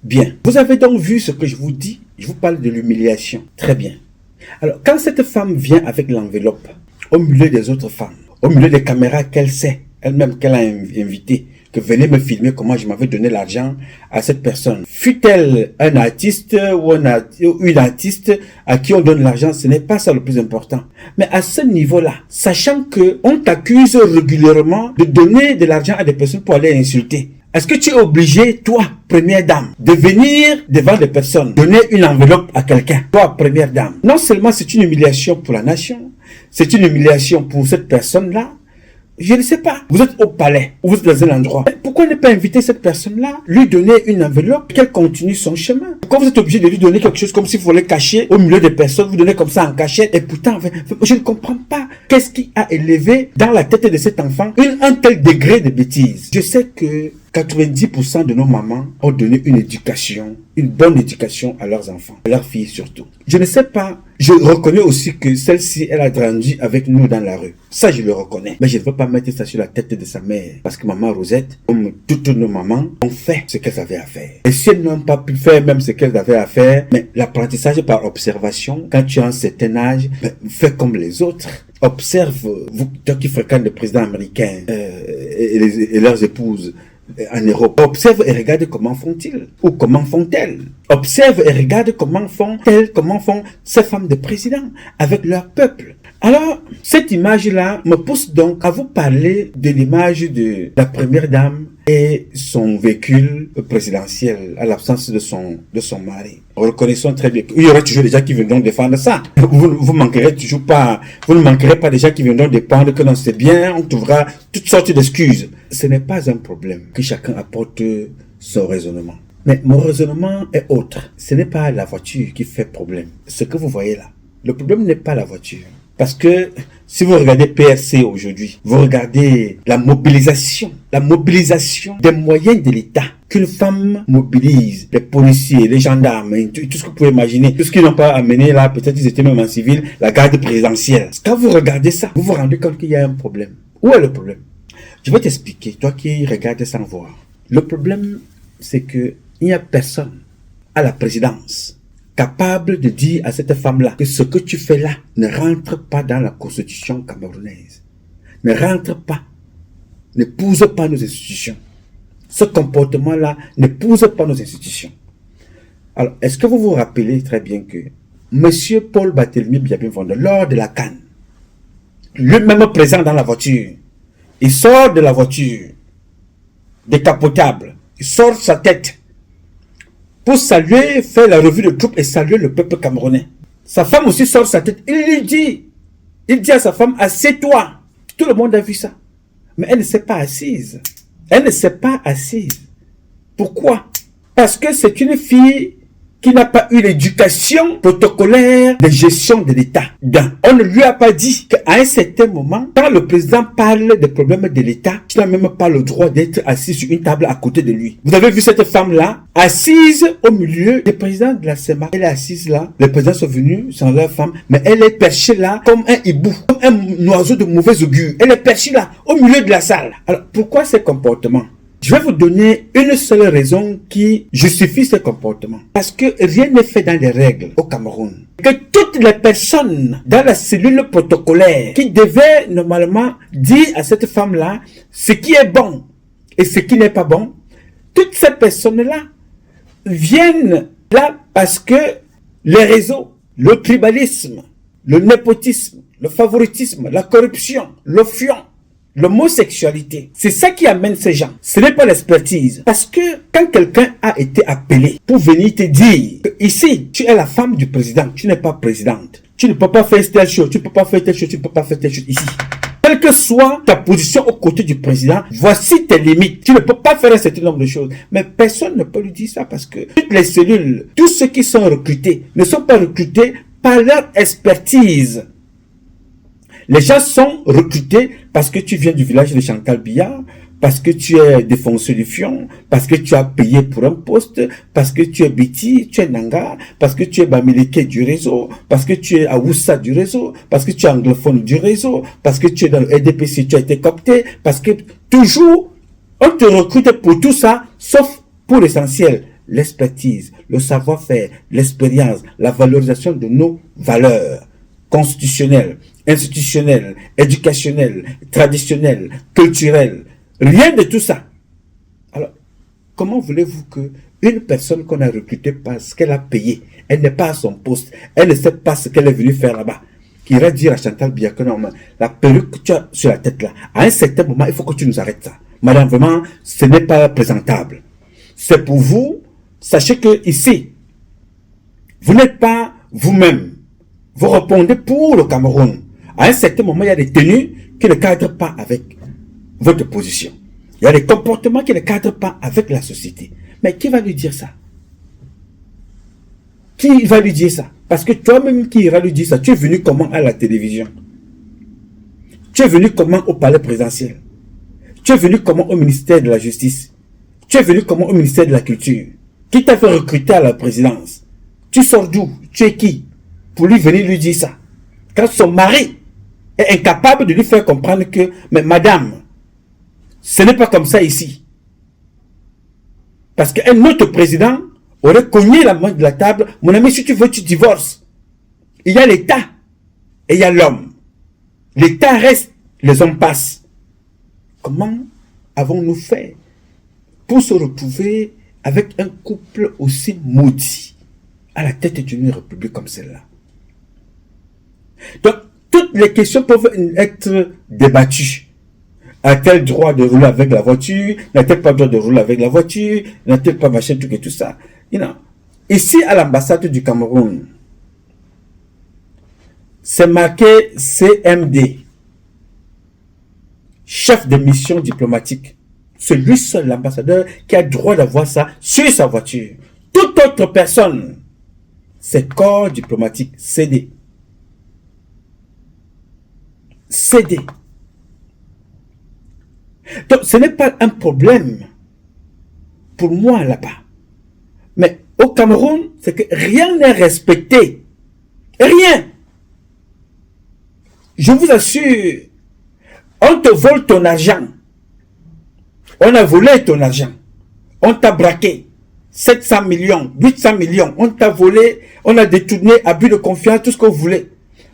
Bien, vous avez donc vu ce que je vous dis. Je vous parle de l'humiliation. Très bien. Alors, quand cette femme vient avec l'enveloppe, au milieu des autres femmes, au milieu des caméras qu'elle sait, elle-même qu'elle a invité, que venez me filmer comment je m'avais donné l'argent à cette personne. Fut-elle un artiste ou une artiste à qui on donne l'argent, ce n'est pas ça le plus important. Mais à ce niveau-là, sachant que on t'accuse régulièrement de donner de l'argent à des personnes pour aller insulter, est-ce que tu es obligé, toi, première dame, de venir devant des personnes, donner une enveloppe à quelqu'un, toi, première dame? Non seulement c'est une humiliation pour la nation, c'est une humiliation pour cette personne-là. Je ne sais pas. Vous êtes au palais, ou vous êtes dans un endroit. Pourquoi ne pas inviter cette personne-là, lui donner une enveloppe, qu'elle continue son chemin? Pourquoi vous êtes obligé de lui donner quelque chose comme s'il fallait cacher au milieu des personnes, vous donnez comme ça en cachette, et pourtant, je ne comprends pas. Qu'est-ce qui a élevé dans la tête de cet enfant un tel degré de bêtise? Je sais que 90% de nos mamans ont donné une éducation, une bonne éducation à leurs enfants, à leurs filles surtout. Je ne sais pas, je reconnais aussi que celle-ci, elle a grandi avec nous dans la rue. Ça, je le reconnais. Mais je ne veux pas mettre ça sur la tête de sa mère. Parce que maman Rosette, comme toutes nos mamans, ont fait ce qu'elles avaient à faire. Et si elles n'ont pas pu faire même ce qu'elles avaient à faire, mais l'apprentissage par observation, quand tu as un certain âge, fais comme les autres. Observe, vous, toi qui fréquentes les présidents américains et leurs épouses, en Europe, observe et regarde comment font-ils ou comment font-elles. Observe et regarde comment font-elles, comment font ces femmes de président avec leur peuple. Alors, cette image-là me pousse donc à vous parler de l'image de la première dame et son véhicule présidentiel à l'absence de son mari. Reconnaissons très bien qu'il y aura toujours des gens qui viendront défendre ça. Vous manquerez toujours pas, vous ne manquerez pas des gens qui viendront défendre que non, c'est bien, on trouvera toutes sortes d'excuses. Ce n'est pas un problème que chacun apporte son raisonnement. Mais mon raisonnement est autre. Ce n'est pas la voiture qui fait problème. Ce que vous voyez là, le problème n'est pas la voiture. Parce que si vous regardez PRC aujourd'hui, vous regardez la mobilisation des moyens de l'État qu'une femme mobilise, les policiers, les gendarmes, tout ce que vous pouvez imaginer, tout ce qu'ils n'ont pas amené là, peut-être ils étaient même en civil, la garde présidentielle. Quand vous regardez ça, vous vous rendez compte qu'il y a un problème. Où est le problème? Je vais t'expliquer, toi qui regardes sans voir. Le problème, c'est que il n'y a personne à la présidence capable de dire à cette femme-là que ce que tu fais là ne rentre pas dans la constitution camerounaise. Ne rentre pas. N'épouse pas nos institutions. Ce comportement-là n'épouse pas nos institutions. Alors, est-ce que vous vous rappelez très bien que Monsieur Paul Barthélemy Biabin-Fondé, lors de la CAN, lui-même présent dans la voiture, il sort de la voiture, décapotable, il sort sa tête, pour saluer, faire la revue de troupes et saluer le peuple camerounais. Sa femme aussi sort sa tête. Il dit à sa femme, assieds-toi. Tout le monde a vu ça. Mais elle ne s'est pas assise. Elle ne s'est pas assise. Pourquoi? Parce que c'est une fille qui n'a pas eu l'éducation protocolaire de gestion de l'État. On ne lui a pas dit qu'à un certain moment, quand le président parle des problèmes de l'État, tu n'as même pas le droit d'être assis sur une table à côté de lui. Vous avez vu cette femme-là, assise au milieu du président de la SEMA. Elle est assise là, les présidents sont venus sans leur femme, mais elle est perchée là comme un hibou, comme un oiseau de mauvais augure. Elle est perchée là, au milieu de la salle. Alors, pourquoi ces comportements? Je vais vous donner une seule raison qui justifie ce comportement. Parce que rien n'est fait dans les règles au Cameroun. Que toutes les personnes dans la cellule protocolaire qui devaient normalement dire à cette femme-là ce qui est bon et ce qui n'est pas bon, toutes ces personnes-là viennent là parce que les réseaux, le tribalisme, le népotisme, le favoritisme, la corruption, le fion, l'homosexualité, c'est ça qui amène ces gens. Ce n'est pas l'expertise. Parce que quand quelqu'un a été appelé pour venir te dire que ici, tu es la femme du président, tu n'es pas présidente. Tu ne peux pas faire telle chose, tu ne peux pas faire telle chose, tu ne peux pas faire telle chose ici. quelle que soit ta position aux côtés du président, voici tes limites. Tu ne peux pas faire un certain nombre de choses. Mais personne ne peut lui dire ça parce que toutes les cellules, tous ceux qui sont recrutés, ne sont pas recrutés par leur expertise. Les gens sont recrutés parce que tu viens du village de Chantal Biya, parce que tu es défoncé du fion, parce que tu as payé pour un poste, parce que tu es Biti, tu es Nanga, parce que tu es Bamileke du réseau, parce que tu es Awoussa du réseau, parce que tu es anglophone du réseau, parce que tu es dans le RDPC, tu as été coopté, parce que toujours, on te recrute pour tout ça, sauf pour l'essentiel, l'expertise, le savoir-faire, l'expérience, la valorisation de nos valeurs constitutionnelles, institutionnelles, éducationnelles, traditionnelles, culturelles. Rien de tout ça. Alors, comment voulez-vous que une personne qu'on a recrutée parce qu'elle a payé, elle n'est pas à son poste, elle ne sait pas ce qu'elle est venue faire là-bas, qui irait dire à Chantal Biya que non, la perruque que tu as sur la tête là, à un certain moment, il faut que tu nous arrêtes ça. Madame, vraiment, ce n'est pas présentable. C'est pour vous, sachez que ici, vous n'êtes pas vous-même. Vous répondez pour le Cameroun. À un certain moment, il y a des tenues qui ne cadrent pas avec votre position. Il y a des comportements qui ne cadrent pas avec la société. Mais qui va lui dire ça? Qui va lui dire ça? Parce que toi-même qui ira lui dire ça, tu es venu comment à la télévision? Tu es venu comment au palais présidentiel? Tu es venu comment au ministère de la Justice? Tu es venu comment au ministère de la Culture? Qui t'a fait recruter à la présidence? Tu sors d'où? Tu es qui? Pour lui venir lui dire ça. Quand son mari est incapable de lui faire comprendre que, mais madame, ce n'est pas comme ça ici. Parce qu'un autre président aurait cogné la main de la table. Mon ami, si tu veux, tu divorces. Il y a l'État et il y a l'homme. L'État reste, les hommes passent. Comment avons-nous fait pour se retrouver avec un couple aussi maudit à la tête d'une république comme celle-là? Donc, toutes les questions peuvent être débattues. A-t-elle droit de rouler avec la voiture? N'a-t-elle pas droit de rouler avec la voiture? N'a-t-elle pas machin, tout et tout ça? Ici, à l'ambassade du Cameroun, c'est marqué CMD, chef de mission diplomatique. C'est lui seul, l'ambassadeur, qui a droit d'avoir ça sur sa voiture. Toute autre personne, c'est corps diplomatique, CD. CD. Donc, ce n'est pas un problème pour moi là-bas. Mais au Cameroun, c'est que rien n'est respecté. Rien. Je vous assure, on te vole ton argent. On a volé ton argent. On t'a braqué. 700 millions, 800 millions. On t'a volé, on a détourné, abus de confiance, tout ce que vous voulez.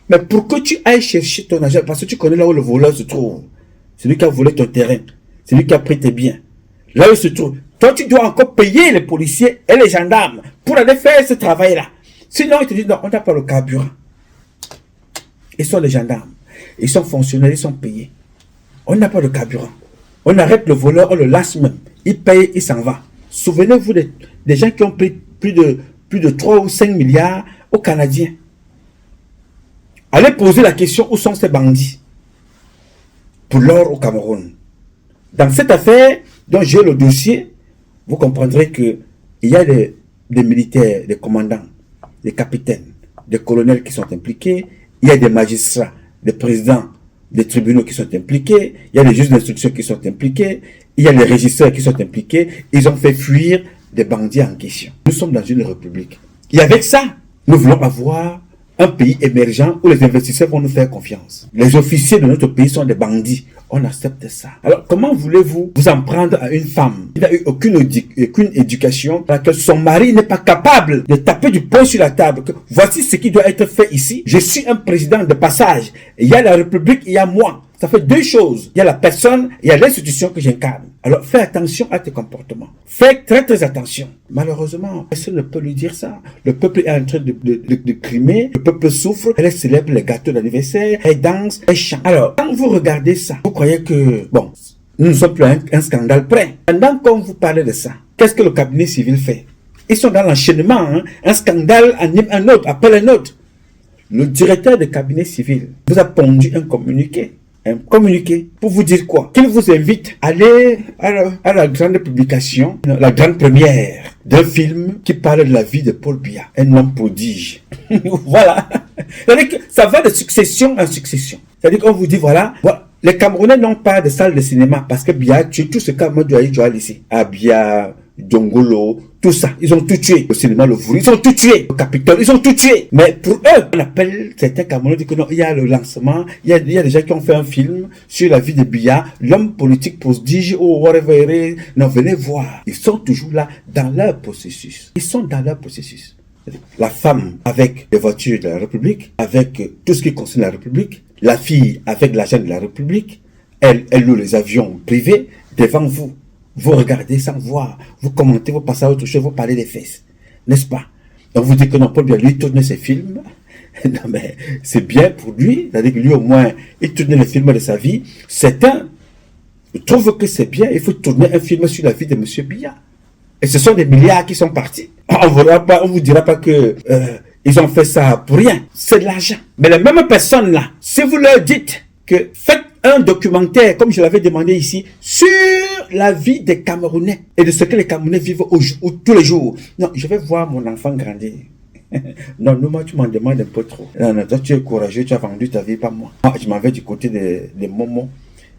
Mais pour que tu ailles chercher ton argent, parce que tu connais là où le voleur se trouve. C'est lui qui a volé ton terrain. C'est lui qui a pris tes biens. Là où il se trouve. Toi, tu dois encore payer les policiers et les gendarmes pour aller faire ce travail-là. Sinon, ils te disent, non, on n'a pas le carburant. Ils sont les gendarmes. Ils sont fonctionnaires, ils sont payés. On n'a pas de carburant. On arrête le voleur, on le lâche même. Il paye, il s'en va. Souvenez-vous des gens qui ont pris plus de 3 ou 5 milliards aux Canadiens. Allez poser la question, où sont ces bandits pour l'or au Cameroun. Dans cette affaire dont j'ai le dossier, vous comprendrez qu'il y a des militaires, des commandants, des capitaines, des colonels qui sont impliqués, il y a des magistrats, des présidents des tribunaux qui sont impliqués, il y a des juges d'instruction qui sont impliqués, il y a les régisseurs qui sont impliqués, ils ont fait fuir des bandits en question. Nous sommes dans une république. Et avec ça, nous voulons avoir un pays émergent où les investisseurs vont nous faire confiance. Les officiers de notre pays sont des bandits. On accepte ça. Alors, comment voulez-vous vous en prendre à une femme qui n'a eu aucune éducation, parce que son mari n'est pas capable de taper du poing sur la table, que voici ce qui doit être fait ici. Je suis un président de passage. Il y a la République, il y a moi. Ça fait deux choses. Il y a la personne, il y a l'institution que j'incarne. Alors, fais attention à tes comportements. Fais très très attention. Malheureusement, personne ne peut lui dire ça. Le peuple est en train de crimer. Le peuple souffre. Elle célèbre les gâteaux d'anniversaire. Elle danse, elle chante. Alors, quand vous regardez ça, vous croyez que, bon, nous ne sommes plus à un scandale près. Pendant qu'on vous parle de ça, qu'est-ce que le cabinet civil fait? Ils sont dans l'enchaînement. Hein? Un scandale anime un autre, appelle un autre. Le directeur de cabinet civil vous a pondu un communiqué un communiqué pour vous dire quoi? Qu'il vous invite à aller à la grande publication, la grande première d'un film qui parle de la vie de Paul Biya, un homme prodige. Voilà. C'est-à-dire que ça va de succession en succession. C'est-à-dire qu'on vous dit, voilà, les Camerounais n'ont pas de salle de cinéma parce que Biya a tué tout ce qu'Amadou Aïdjo a laissé. Abia, Djongolo, tout ça, ils ont tout tué. Au cinéma, le Vouri, ils ont tout tué. Au Capitole, ils ont tout tué. Mais pour eux, on appelle certains Camerounais, disent que non, il y a le lancement, il y a des gens qui ont fait un film sur la vie de Biya, l'homme politique prodige, ou whatever, non, venez voir. Ils sont toujours là, dans leur processus. Ils sont dans leur processus. La femme avec les voitures de la République, avec tout ce qui concerne la République, la fille avec l'argent de la République, elle loue les avions privés devant vous. Vous regardez sans voir, vous commentez, vous passez à autre chose, vous parlez des fesses. N'est-ce pas? On vous dit que non, Paul Biya, lui, tourne ses films. Non, mais c'est bien pour lui. C'est-à-dire que lui, au moins, il tourne les films de sa vie. Certains trouvent que c'est bien. Il faut tourner un film sur la vie de M. Biya. Et ce sont des milliards qui sont partis. On vous dira pas que ils ont fait ça pour rien. C'est de l'argent. Mais les mêmes personnes là, si vous leur dites que faites un documentaire, comme je l'avais demandé ici, sur la vie des Camerounais et de ce que les Camerounais vivent tous les jours. Non, je vais voir mon enfant grandir. Non, moi, tu m'en demandes un peu trop. Non, toi, tu es courageux, tu as vendu ta vie, pas moi. Moi, je m'en vais du côté de Momo,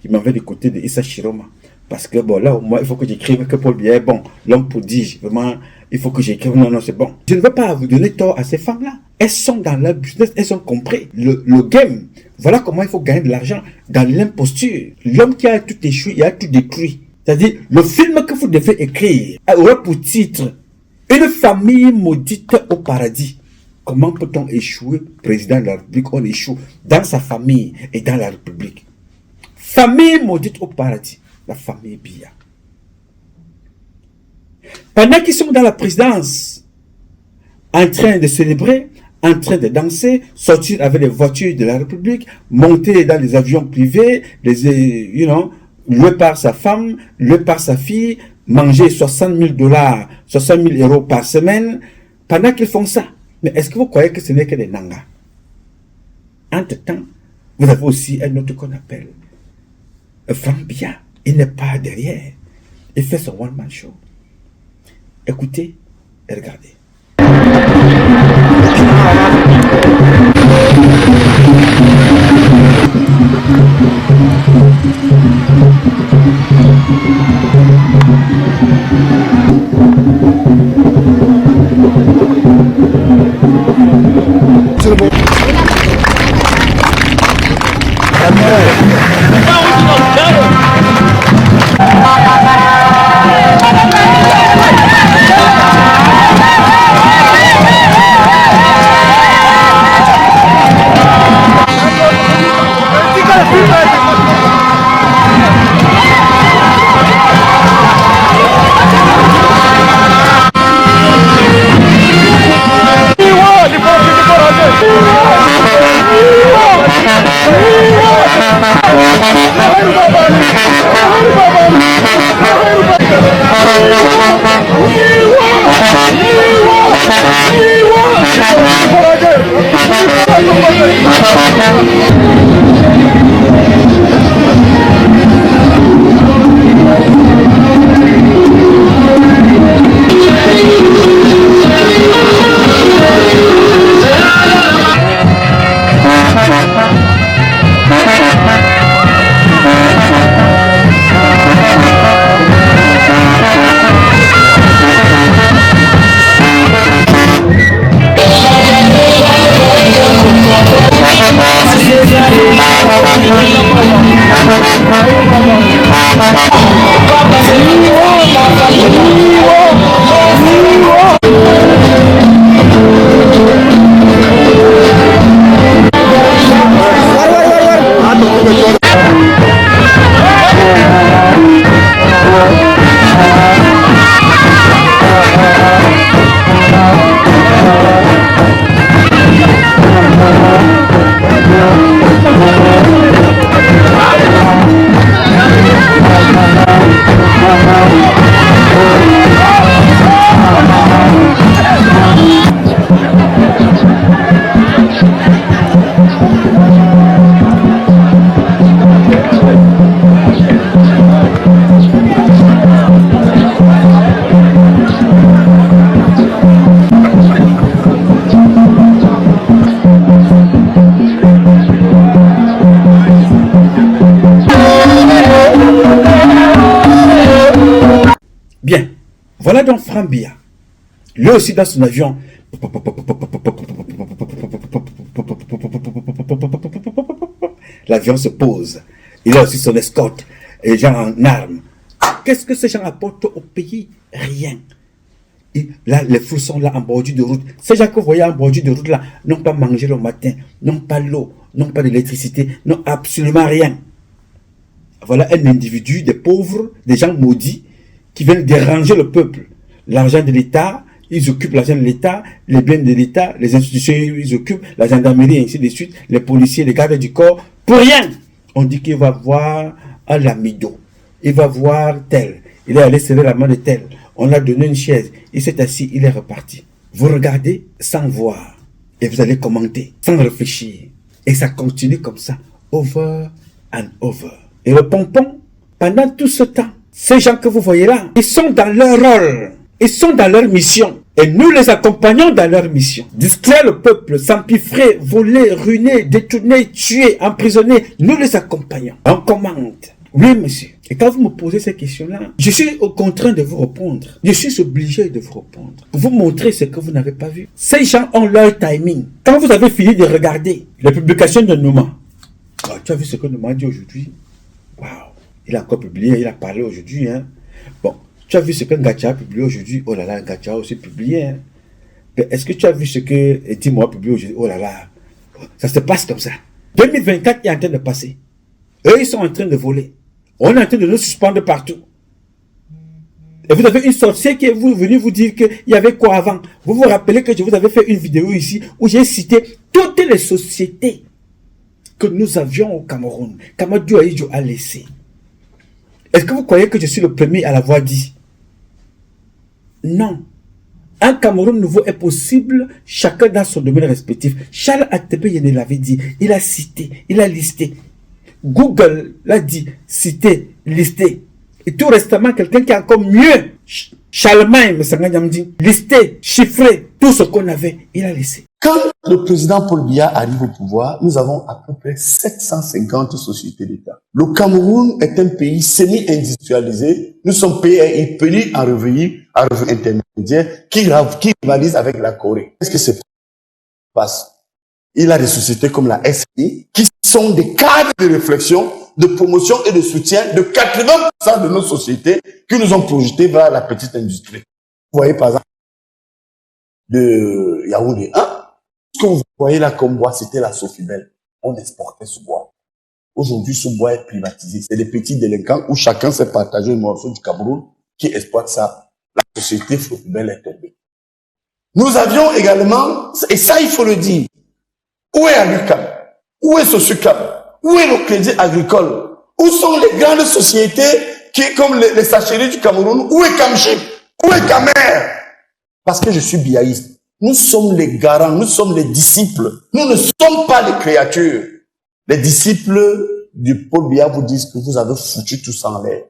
je m'en vais du côté de Issa Chiroma. Parce que, bon, là, au moins, il faut que j'écrive que Paul Biya est bon. L'homme prodige, vraiment, il faut que j'écrive. Non, c'est bon. Je ne veux pas vous donner tort à ces femmes-là. Elles sont dans leur business, elles ont compris le game. Voilà comment il faut gagner de l'argent dans l'imposture. L'homme qui a tout échoué, il a tout détruit. C'est-à-dire, le film que vous devez écrire aura pour titre « Une famille maudite au paradis ». Comment peut-on échouer, président de la République? On échoue dans sa famille et dans la République. Famille maudite au paradis. La famille Biya. Pendant qu'ils sont dans la présidence, en train de célébrer, en train de danser, sortir avec les voitures de la République, monter dans les avions privés, loué par sa femme, loué par sa fille, manger 60 000 $, 60 000 € par semaine, pendant qu'ils font ça. Mais est-ce que vous croyez que ce n'est que des nangas? Entre-temps, vous avez aussi un autre qu'on appelle Franck Biya. Il n'est pas derrière. Il fait son one-man show. Écoutez et regardez. Thank you. Voilà donc Frambia. Lui aussi dans son avion. L'avion se pose. Il a aussi son escorte. Et les gens en armes. Qu'est-ce que ces gens apportent au pays? Rien. Et là, les fous sont là en bordure de route. Ces gens que vous voyez en bordure de route là n'ont pas mangé le matin, n'ont pas l'eau, n'ont pas d'électricité, n'ont absolument rien. Voilà un individu, des pauvres, des gens maudits qui viennent déranger le peuple. L'argent de l'État, ils occupent l'argent de l'État, les biens de l'État, les institutions, ils occupent la gendarmerie, et ainsi de suite, les policiers, les gardes du corps, pour rien. On dit qu'il va voir un lamido, il va voir tel, il est allé serrer la main de tel, on l'a donné une chaise, il s'est assis, il est reparti. Vous regardez sans voir, et vous allez commenter, sans réfléchir. Et ça continue comme ça, over and over. Et le pompon, pendant tout ce temps, ces gens que vous voyez là, ils sont dans leur rôle. Ils sont dans leur mission. Et nous les accompagnons dans leur mission. Distraire le peuple, s'empiffrer, voler, ruiner, détourner, tuer, emprisonner. Nous les accompagnons. On commande. Oui, monsieur. Et quand vous me posez ces questions-là, je suis au contraire de vous répondre. Je suis obligé de vous répondre. Pour vous montrer ce que vous n'avez pas vu. Ces gens ont leur timing. Quand vous avez fini de regarder les publications de Nouma, tu as vu ce que Nouma dit aujourd'hui? Waouh. Il a encore publié, il a parlé aujourd'hui. Hein. Bon. Tu as vu ce que Ngacha a publié aujourd'hui? Oh là là, Ngacha a aussi publié. Hein. Est-ce que tu as vu ce que Dis-moi a publié aujourd'hui? Oh là là. Ça se passe comme ça. 2024 est en train de passer. Eux, ils sont en train de voler. On est en train de nous suspendre partout. Et vous avez une sorcière qui est venue vous dire qu'il y avait quoi avant. Vous vous rappelez que je vous avais fait une vidéo ici où j'ai cité toutes les sociétés que nous avions au Cameroun. Qu'Amadou Ahidjo a laissé. Est-ce que vous croyez que je suis le premier à l'avoir dit? Non. Un Cameroun nouveau est possible, chacun dans son domaine respectif. Charles Atebe Yene l'avait dit, il a cité, il a listé. Google l'a dit, cité, listé. Et tout récemment, quelqu'un qui a encore mieux, Charlemagne, listé, chiffré, tout ce qu'on avait, il a laissé. Quand le président Paul Biya arrive au pouvoir, nous avons à peu près 750 sociétés d'État. Le Cameroun est un pays semi-industrialisé. Nous sommes pays en revenu intermédiaire qui rivalise avec la Corée. Qu'est-ce que c'est passe? Il a des sociétés comme la SI qui sont des cadres de réflexion, de promotion et de soutien de 80% de nos sociétés qui nous ont projetés vers la petite industrie. Vous voyez par exemple de Yaoundé 1, ce que vous voyez là comme bois, c'était la Sofibel. On exportait ce bois. Aujourd'hui, ce bois est privatisé. C'est des petits délinquants où chacun s'est partagé un morceau du Cameroun qui exploite ça. La société Sofibel est tombée. Nous avions également, et ça il faut le dire, où est Alucam? Où est Sosucam? Où est le Crédit Agricole? Où sont les grandes sociétés qui, comme les sachets du Cameroun? Où est Kamchip? Où est Kamer? Parce que je suis biaïste. Nous sommes les garants, nous sommes les disciples. Nous ne sommes pas les créatures. Les disciples du Paul Biya vous disent que vous avez foutu tout ça en l'air.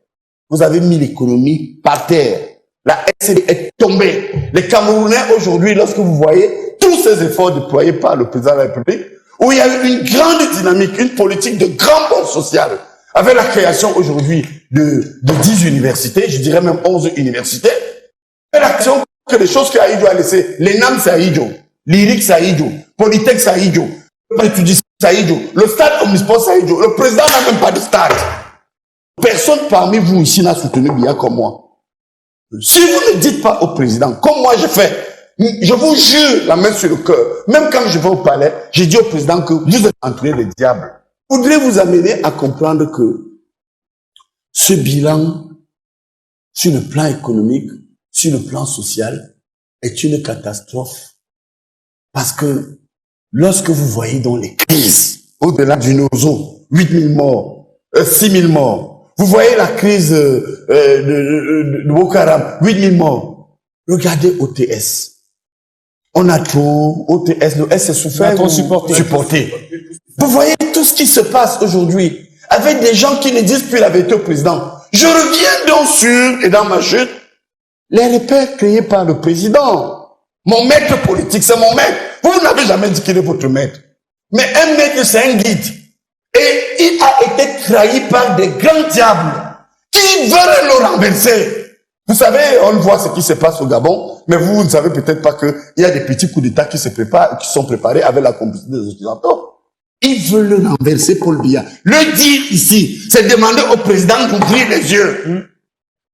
Vous avez mis l'économie par terre. La SCD est tombée. Les Camerounais aujourd'hui, lorsque vous voyez tous ces efforts déployés par le président de la République, où il y a eu une grande dynamique, une politique de grand bond social, avec la création aujourd'hui de 10 universités, je dirais même 11 universités, et l'action que les choses qu'Ahidjo a laissées, l'ENAM c'est Ahidjo, l'IRIC c'est Ahidjo, Polytech c'est Ahidjo, l'étudiant c'est Ahidjo, le stade omnisport c'est Ahidjo, le président n'a même pas de stade. Personne parmi vous ici n'a soutenu Biya comme moi. Si vous ne dites pas au président, comme moi j'ai fait, je vous jure la main sur le cœur, même quand je vais au palais, j'ai dit au président que vous êtes entouré des diables. Je voudrais vous amener à comprendre que ce bilan, sur le plan économique, sur le plan social, est une catastrophe. Parce que lorsque vous voyez dans les crises, au-delà du Nozo, 8 000 morts, 6 000 morts, vous voyez la crise de Boko Haram, 8 000 morts. Regardez OTS. On a trop, OTS, le S est souffert, supporté. Vous voyez tout ce qui se passe aujourd'hui, avec des gens qui ne disent plus la vérité au président. Je reviens donc sur, et dans ma chute, les repères créés par le président. Mon maître politique, c'est mon maître. Vous n'avez jamais dit qu'il est votre maître. Mais un maître, c'est un guide. Et il a été trahi par des grands diables qui veulent le renverser. Vous savez, on voit ce qui se passe au Gabon, mais vous ne savez peut-être pas qu'il y a des petits coups d'État qui se préparent, qui sont préparés avec la complicité des Occidentaux. Ils veulent renverser Paul Biya. Le dire ici, c'est demander au président d'ouvrir les yeux.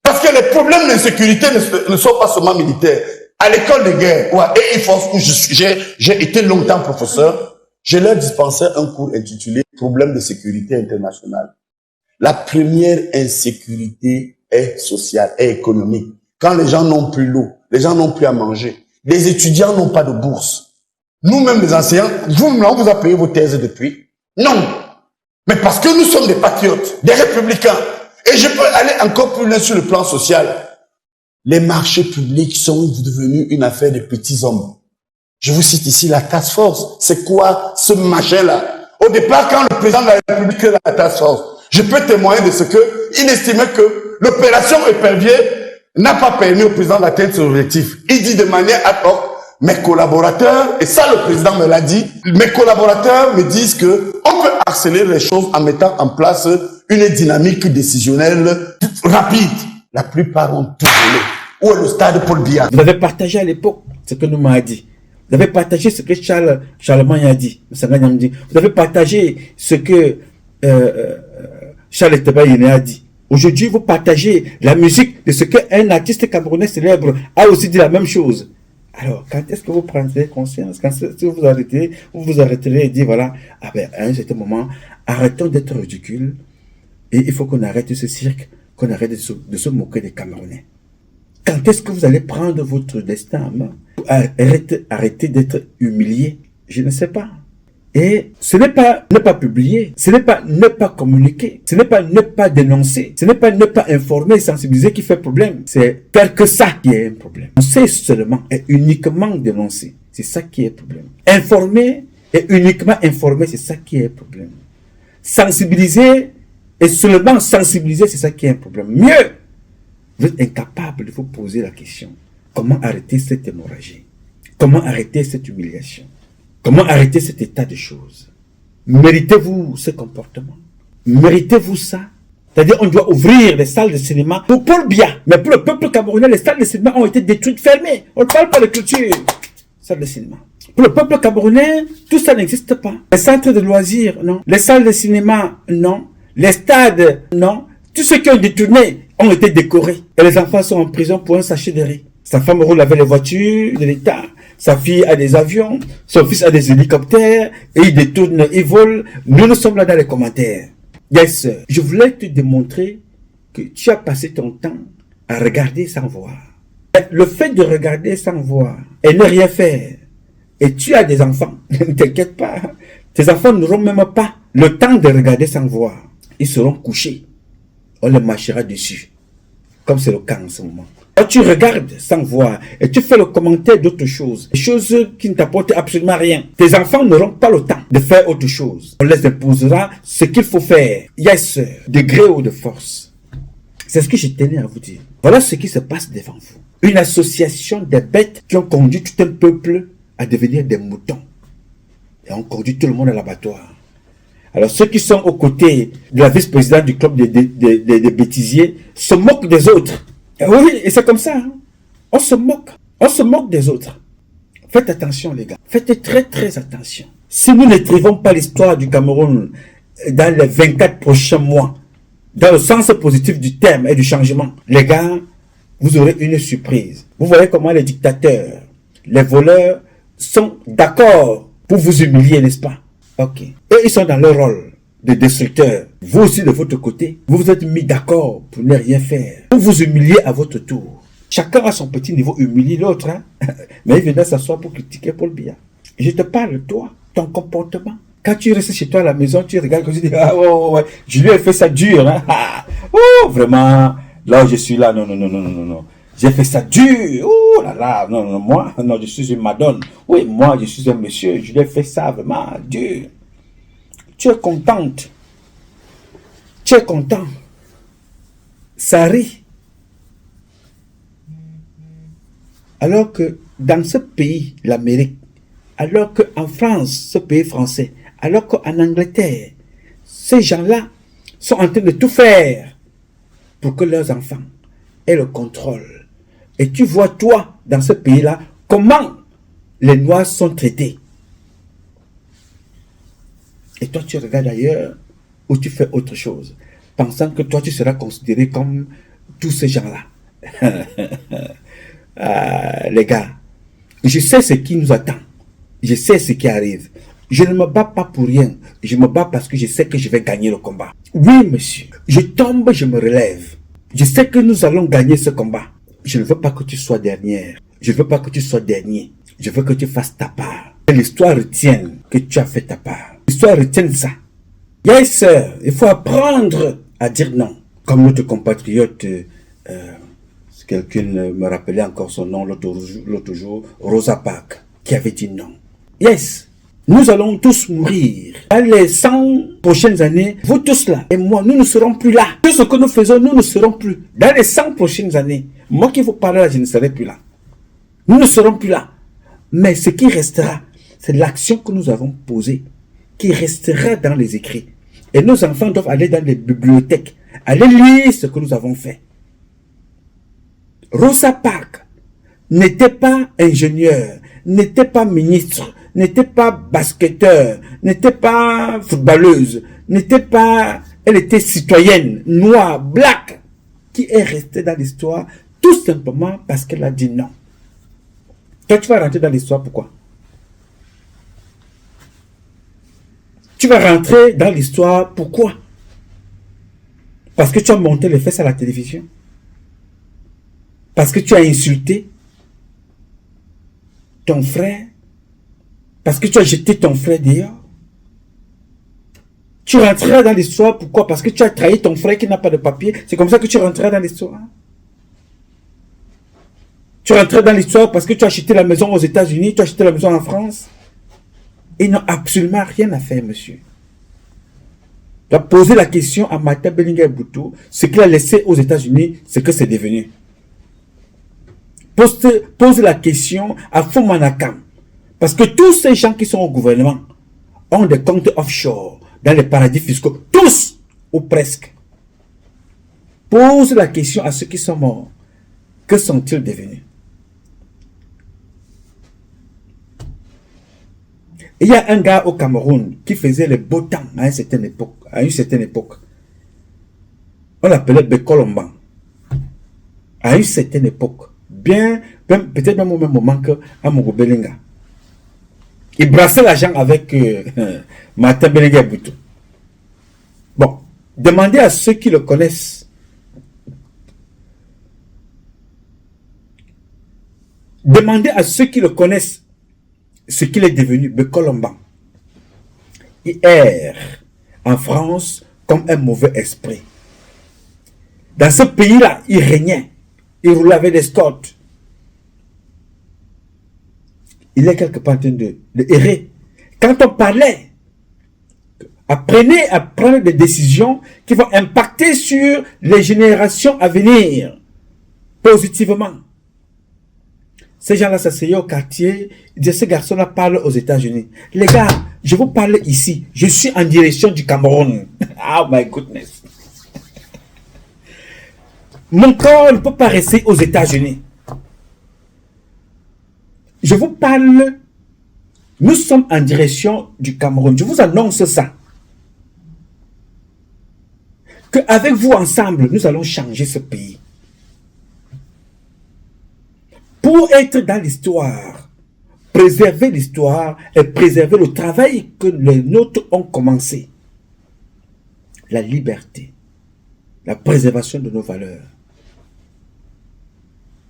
Parce que les problèmes d'insécurité ne sont pas seulement militaires. À l'école de guerre, et Force, où j'ai été longtemps professeur, je leur dispensais un cours intitulé « Problèmes de sécurité internationale ». La première insécurité est sociale, est économique. Quand les gens n'ont plus l'eau, les gens n'ont plus à manger, les étudiants n'ont pas de bourse. Nous-mêmes, les enseignants, on vous a payé vos thèses depuis? Non. Mais parce que nous sommes des patriotes, des républicains. Et je peux aller encore plus loin sur le plan social. Les marchés publics sont devenus une affaire de petits hommes. Je vous cite ici la task force. C'est quoi ce machin-là? Au départ, quand le président de la République crée la task force, je peux témoigner de ce que il estimait que l'opération Épervier n'a pas permis au président d'atteindre son objectif. Il dit de manière ad hoc, mes collaborateurs, et ça le président me l'a dit, mes collaborateurs me disent que on peut accélérer les choses en mettant en place une dynamique décisionnelle rapide. La plupart ont tout volé. Où est le stade Paul Biya? Vous avez partagé à l'époque ce que nous m'a dit. Vous avez partagé ce que Charlemagne a dit. Vous avez partagé ce que Charles Tebaïne a dit. Aujourd'hui, vous partagez la musique de ce qu'un artiste camerounais célèbre a aussi dit la même chose. Alors, quand est-ce que vous prendrez conscience? Quand vous vous arrêterez et dire, voilà, à un certain moment, arrêtons d'être ridicules et il faut qu'on arrête ce cirque, qu'on arrête de se moquer des Camerounais. Quand est-ce que vous allez prendre votre destin en main? Arrêtez d'être humilié. Je ne sais pas. Et ce n'est pas ne pas publier, ce n'est pas ne pas communiquer, ce n'est pas ne pas dénoncer, ce n'est pas ne pas informer, sensibiliser qui fait problème. C'est faire que ça qui est un problème. On sait seulement et uniquement dénoncer, c'est ça qui est le problème. Informer et uniquement informer, c'est ça qui est le problème. Sensibiliser et seulement sensibiliser, c'est ça qui est un problème. Mieux, vous êtes incapable de vous poser la question, comment arrêter cette hémorragie? Comment arrêter cette humiliation? Comment arrêter cet état de choses? Méritez-vous ce comportement? Méritez-vous ça? C'est-à-dire, on doit ouvrir les salles de cinéma pour Paul Biya. Mais pour le peuple camerounais, les salles de cinéma ont été détruites, fermées. On ne parle pas de culture. Salles de cinéma. Pour le peuple camerounais, tout ça n'existe pas. Les centres de loisirs, non. Les salles de cinéma, non. Les stades, non. Tous ceux qui ont détourné ont été décorés. Et les enfants sont en prison pour un sachet de riz. Sa femme roule avec les voitures de l'État. Sa fille a des avions, son fils a des hélicoptères, et ils détournent, ils volent. Nous sommes là dans les commentaires. Yes, je voulais te démontrer que tu as passé ton temps à regarder sans voir. Le fait de regarder sans voir et ne rien faire, et tu as des enfants, ne t'inquiète pas, tes enfants n'auront même pas le temps de regarder sans voir. Ils seront couchés. On les marchera dessus, comme c'est le cas en ce moment. Quand tu regardes sans voir et tu fais le commentaire d'autre chose, des choses qui ne t'apportent absolument rien, tes enfants n'auront pas le temps de faire autre chose. On les imposera ce qu'il faut faire. Yes, de gré ou de force. C'est ce que je tenais à vous dire. Voilà ce qui se passe devant vous. Une association des bêtes qui ont conduit tout un peuple à devenir des moutons. Et ont conduit tout le monde à l'abattoir. Alors ceux qui sont aux côtés de la vice-présidente du club des bêtisiers se moquent des autres. Oui, et c'est comme ça. Hein. On se moque des autres. Faites attention, les gars. Faites très, très attention. Si nous n'écrivons pas l'histoire du Cameroun dans les 24 prochains mois, dans le sens positif du terme et du changement, les gars, vous aurez une surprise. Vous voyez comment les dictateurs, les voleurs sont d'accord pour vous humilier, n'est-ce pas? Ok. Eux, ils sont dans leur rôle de destructeurs. Vous aussi, de votre côté, vous vous êtes mis d'accord pour ne rien faire. Pour vous humilier à votre tour. Chacun à son petit niveau humilie l'autre. Hein? Mais il vient s'asseoir pour critiquer Paul Biya. Je te parle, toi, ton comportement. Quand tu restes chez toi à la maison, tu regardes comme tu dis, ah ouais, je lui ai fait ça dur. Hein? Oh, vraiment, là où je suis là, non. J'ai fait ça dur. Oh là là, non, moi, non, je suis une madone. Oui, moi, je suis un monsieur. Je lui ai fait ça vraiment dur. Tu es contente. Tu es content. Ça rit. Alors que dans ce pays, l'Amérique, alors qu'en France, ce pays français, alors qu'en Angleterre, ces gens-là sont en train de tout faire pour que leurs enfants et le contrôle. Et tu vois, toi, dans ce pays-là, comment les Noirs sont traités. Et toi, tu regardes ailleurs ou tu fais autre chose, pensant que toi, tu seras considéré comme tous ces gens-là. Les gars, je sais ce qui nous attend. Je sais ce qui arrive. Je ne me bats pas pour rien. Je me bats parce que je sais que je vais gagner le combat. Oui, monsieur. Je tombe, je me relève. Je sais que nous allons gagner ce combat. Je ne veux pas que tu sois dernière. Je ne veux pas que tu sois dernier. Je veux que tu fasses ta part. Que l'histoire retienne que tu as fait ta part. L'histoire retienne ça. Yes, sir. Il faut apprendre à dire non. Comme notre compatriote, quelqu'un me rappelait encore son nom l'autre jour, Rosa Parks, qui avait dit non. Yes. Nous allons tous mourir. Dans les 100 prochaines années, vous tous là et moi, nous ne serons plus là. Tout ce que nous faisons, nous ne serons plus. Dans les 100 prochaines années, moi qui vous parle là, je ne serai plus là. Nous ne serons plus là. Mais ce qui restera, c'est l'action que nous avons posée, qui restera dans les écrits. Et nos enfants doivent aller dans les bibliothèques, aller lire ce que nous avons fait. Rosa Parks n'était pas ingénieur, n'était pas ministre, n'était pas basketteur, n'était pas footballeuse, elle était citoyenne, noire, black, qui est restée dans l'histoire tout simplement parce qu'elle a dit non. Toi, tu vas rentrer dans l'histoire, pourquoi? Tu vas rentrer dans l'histoire, pourquoi? Parce que tu as monté les fesses à la télévision? Parce que tu as insulté ton frère? Parce que tu as jeté ton frère dehors? Tu rentreras dans l'histoire, pourquoi? Parce que tu as trahi ton frère qui n'a pas de papier. C'est comme ça que tu rentreras dans l'histoire. Tu rentreras dans l'histoire parce que tu as acheté la maison aux États-Unis, tu as acheté la maison en France. Ils n'ont absolument rien à faire, monsieur. Tu as posé la question à Martin Bellinger-Boutou, ce qu'il a laissé aux États-Unis, ce que c'est devenu. Pose la question à Fomanakam. Parce que tous ces gens qui sont au gouvernement ont des comptes offshore dans les paradis fiscaux. Tous, ou presque. Pose la question à ceux qui sont morts. Que sont-ils devenus? Il y a un gars au Cameroun qui faisait le beau temps à une certaine époque. On l'appelait Bekolomban. À une certaine époque. Peut-être même au même moment que Amogo Belinga. Il brassait l'argent avec Martin Bellinger-Boutou. Bon, demandez à ceux qui le connaissent. Demandez à ceux qui le connaissent ce qu'il est devenu, Bekolomban. Il erre en France comme un mauvais esprit. Dans ce pays-là, il régnait. Il roulait avec des escortes. Il est quelque part en train de errer. Quand on parlait, apprenez à prendre des décisions qui vont impacter sur les générations à venir, positivement. Ces gens-là s'asseyaient au quartier, ils disaient, ce garçon-là parle aux États-Unis. Les gars, je vous parle ici, je suis en direction du Cameroun. Oh my goodness. Mon corps ne peut pas rester aux États-Unis. Je vous parle, nous sommes en direction du Cameroun. Je vous annonce ça. Qu'avec vous ensemble, nous allons changer ce pays. Pour être dans l'histoire, préserver l'histoire et préserver le travail que les nôtres ont commencé. La liberté, la préservation de nos valeurs.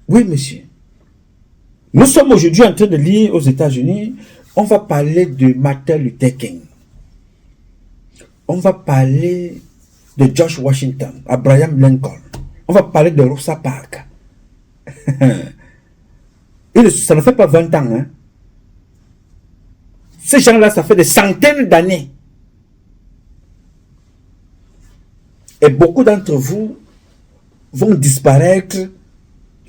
Oui, monsieur. Nous sommes aujourd'hui en train de lire aux États-Unis, on va parler de Martin Luther King. On va parler de George Washington, Abraham Lincoln. On va parler de Rosa Parks. Ça ne fait pas 20 ans. Hein. Ces gens-là, ça fait des centaines d'années. Et beaucoup d'entre vous vont disparaître.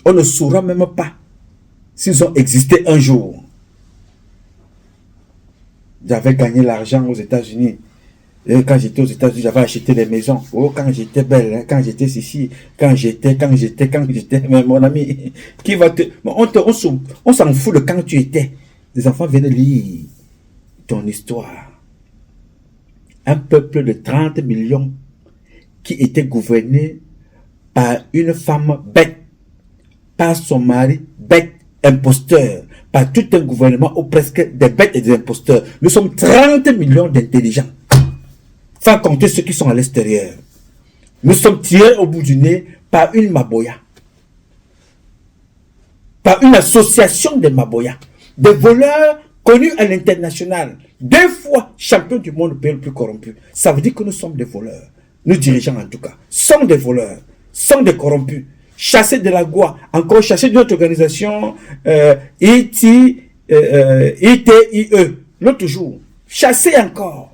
On ne saura même pas s'ils ont existé un jour. J'avais gagné l'argent aux États-Unis Et quand j'étais aux États-Unis, j'avais acheté des maisons. Oh, quand j'étais belle, hein, quand j'étais ici, quand j'étais, mais mon ami, qui va te, on s'en fout de quand tu étais. Les enfants viennent lire ton histoire. Un peuple de 30 millions qui était gouverné par une femme bête, par son mari bête, imposteur, par tout un gouvernement ou presque des bêtes et des imposteurs. Nous sommes 30 millions d'intelligents. Sans compter ceux qui sont à l'extérieur. Nous sommes tirés au bout du nez par une Maboya. Par une association de Maboya. Des voleurs connus à l'international. 2 fois champions du monde, le pays le plus corrompu. Ça veut dire que nous sommes des voleurs. Nous dirigeants en tout cas. Sommes des voleurs. Sommes des corrompus. Chassés de la Goua. Encore chassés de notre organisation ITIE. L'autre jour. Chassés encore.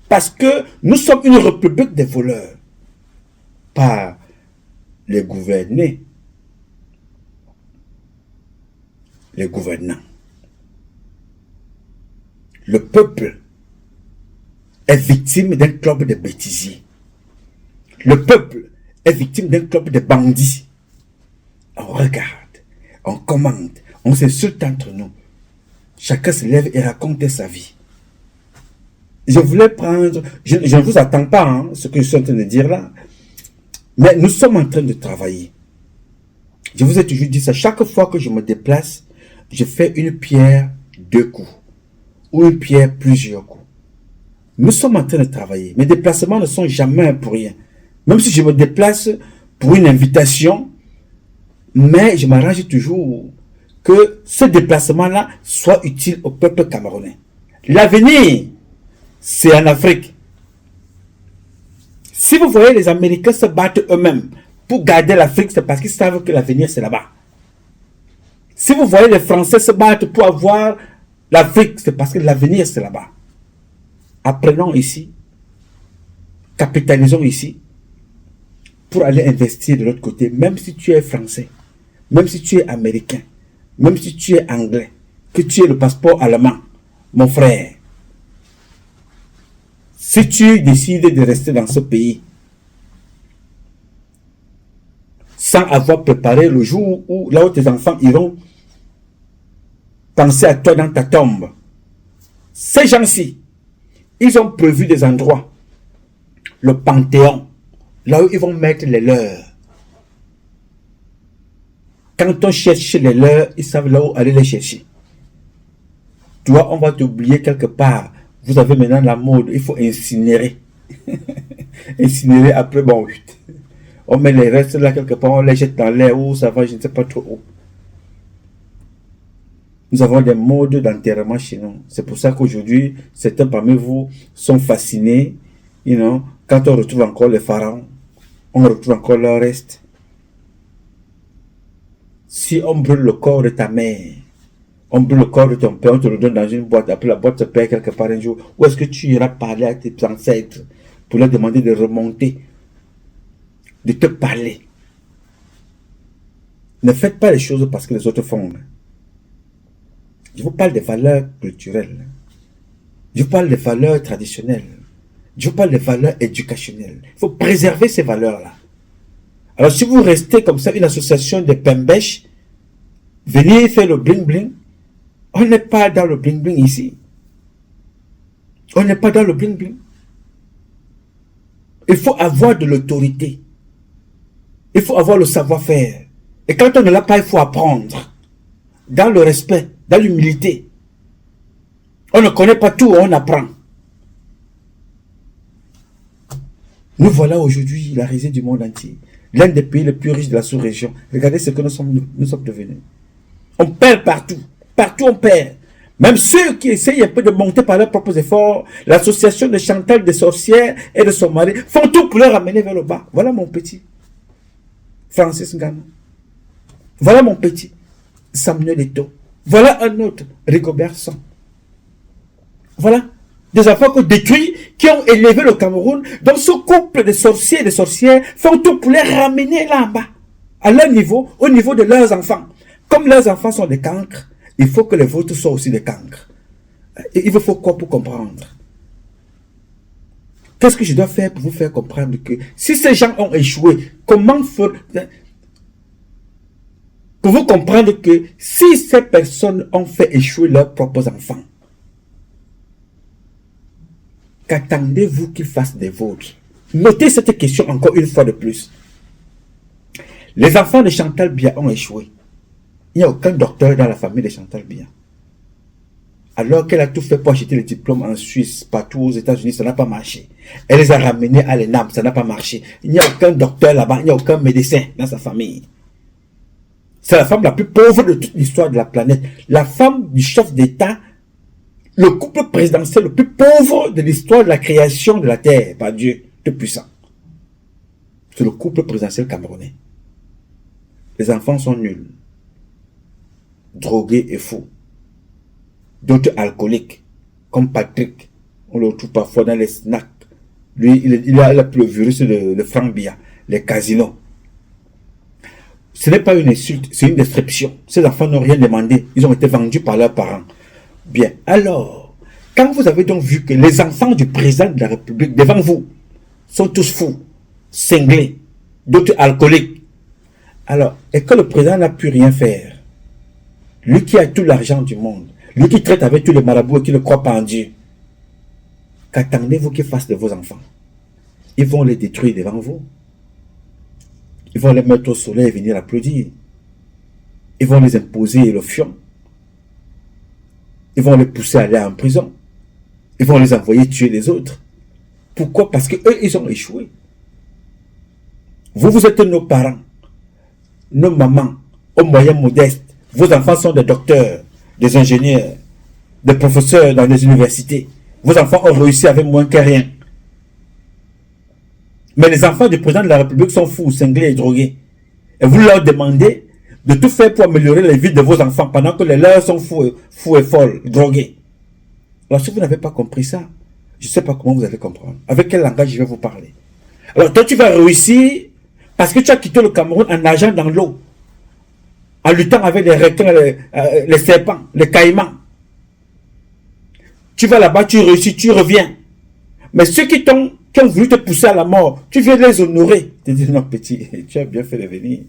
Parce que nous sommes une république des voleurs. Par les gouvernés. Les gouvernants. Le peuple est victime d'un club de bêtisiers. Le peuple est victime d'un club de bandits. On regarde, on commande, on s'insulte entre nous. Chacun se lève et raconte sa vie. Je voulais prendre, je ne vous attends pas, hein, ce que je suis en train de dire là, mais nous sommes en train de travailler. Je vous ai toujours dit ça, chaque fois que je me déplace, je fais une pierre 2 coups, ou une pierre plusieurs coups. Nous sommes en train de travailler. Mes déplacements ne sont jamais pour rien. Même si je me déplace pour une invitation, mais je m'arrange toujours que ce déplacement-là soit utile au peuple camerounais. L'avenir, c'est en Afrique. Si vous voyez les Américains se battre eux-mêmes pour garder l'Afrique, c'est parce qu'ils savent que l'avenir, c'est là-bas. Si vous voyez les Français se battre pour avoir l'Afrique, c'est parce que l'avenir, c'est là-bas. Apprenons ici, capitalisons ici, pour aller investir de l'autre côté, même si tu es français, même si tu es américain, même si tu es anglais, que tu aies le passeport allemand, mon frère. Si tu décides de rester dans ce pays, sans avoir préparé le jour où, là où tes enfants iront penser à toi dans ta tombe, ces gens-ci, ils ont prévu des endroits, le Panthéon, là où ils vont mettre les leurs. Quand on cherche les leurs, ils savent là où aller les chercher. Toi, on va t'oublier quelque part. Vous avez maintenant la mode, il faut incinérer. Incinérer après, bon, on met les restes là quelque part, on les jette dans l'air, où ça va, je ne sais pas trop où. Nous avons des modes d'enterrement chez nous. C'est pour ça qu'aujourd'hui, certains parmi vous sont fascinés, quand on retrouve encore les pharaons, on retrouve encore leur reste. Si on brûle le corps de ta mère, on brûle le corps de ton père, on te le donne dans une boîte, après la boîte se perd quelque part un jour, où est-ce que tu iras parler à tes ancêtres pour leur demander de remonter, de te parler? Ne faites pas les choses parce que les autres font. Je vous parle des valeurs culturelles. Je vous parle des valeurs traditionnelles. Je vous parle des valeurs éducationnelles. Il faut préserver ces valeurs-là. Alors si vous restez comme ça, une association de pembèches, venez faire le bling-bling, on n'est pas dans le bling-bling ici. On n'est pas dans le bling-bling. Il faut avoir de l'autorité. Il faut avoir le savoir-faire. Et quand on ne l'a pas, il faut apprendre. Dans le respect, dans l'humilité. On ne connaît pas tout, on apprend. Nous voilà aujourd'hui la risée du monde entier. L'un des pays les plus riches de la sous-région. Regardez ce que nous sommes devenus. On perd partout. Partout on perd. Même ceux qui essayent un peu de monter par leurs propres efforts, l'association de Chantal des sorcières et de son mari font tout pour les ramener vers le bas. Voilà mon petit Francis Ngannou. Voilà mon petit Samuel Eto'o. Voilà un autre Rigobert Song. Voilà des enfants qu'on détruit, qui ont élevé le Cameroun. Donc ce couple de sorciers et de sorcières font tout pour les ramener là en bas, à leur niveau, au niveau de leurs enfants. Comme leurs enfants sont des cancres, il faut que les vôtres soient aussi des cancres. Et il vous faut quoi pour comprendre? Qu'est-ce que je dois faire pour vous faire comprendre que si ces gens ont échoué, comment faire pour vous comprendre que si ces personnes ont fait échouer leurs propres enfants, qu'attendez-vous qu'ils fassent des vôtres? Notez cette question encore une fois de plus. Les enfants de Chantal Biya ont échoué. Il n'y a aucun docteur dans la famille de Chantal Biya. Alors qu'elle a tout fait pour acheter le diplôme en Suisse, partout aux États-Unis, ça n'a pas marché. Elle les a ramenés à l'ENAM, ça n'a pas marché. Il n'y a aucun docteur là-bas, il n'y a aucun médecin dans sa famille. C'est la femme la plus pauvre de toute l'histoire de la planète. La femme du chef d'État, le couple présidentiel le plus pauvre de l'histoire de la création de la terre par Dieu tout puissant. C'est le couple présidentiel camerounais. Les enfants sont nuls, drogués et fous. D'autres alcooliques, comme Patrick, on le retrouve parfois dans les snacks. Lui, il a le virus de Franck Biya, les casinos. Ce n'est pas une insulte, c'est une description. Ces enfants n'ont rien demandé, ils ont été vendus par leurs parents. Bien, alors, quand vous avez donc vu que les enfants du président de la République devant vous sont tous fous, cinglés, d'autres alcooliques, alors, et que le président n'a pu rien faire, lui qui a tout l'argent du monde, lui qui traite avec tous les marabouts et qui ne croit pas en Dieu, qu'attendez-vous qu'il fasse de vos enfants? Ils vont les détruire devant vous. Ils vont les mettre au soleil et venir applaudir. Ils vont les imposer le fion. Ils vont les pousser à aller en prison. Ils vont les envoyer tuer les autres. Pourquoi? Parce qu'eux, ils ont échoué. Vous, vous êtes nos parents, nos mamans, aux moyens modestes. Vos enfants sont des docteurs, des ingénieurs, des professeurs dans des universités. Vos enfants ont réussi avec moins que rien. Mais les enfants du président de la République sont fous, cinglés et drogués. Et vous leur demandez de tout faire pour améliorer la vie de vos enfants pendant que les leurs sont fous et folles, drogués. Alors si vous n'avez pas compris ça, je ne sais pas comment vous allez comprendre. Avec quel langage je vais vous parler. Alors toi tu vas réussir parce que tu as quitté le Cameroun en nageant dans l'eau. En luttant avec les requins, les serpents, les caïmans. Tu vas là-bas, tu réussis, tu reviens. Mais ceux qui ont voulu te pousser à la mort, tu viens les honorer. Tu dis, non petit, tu as bien fait de venir.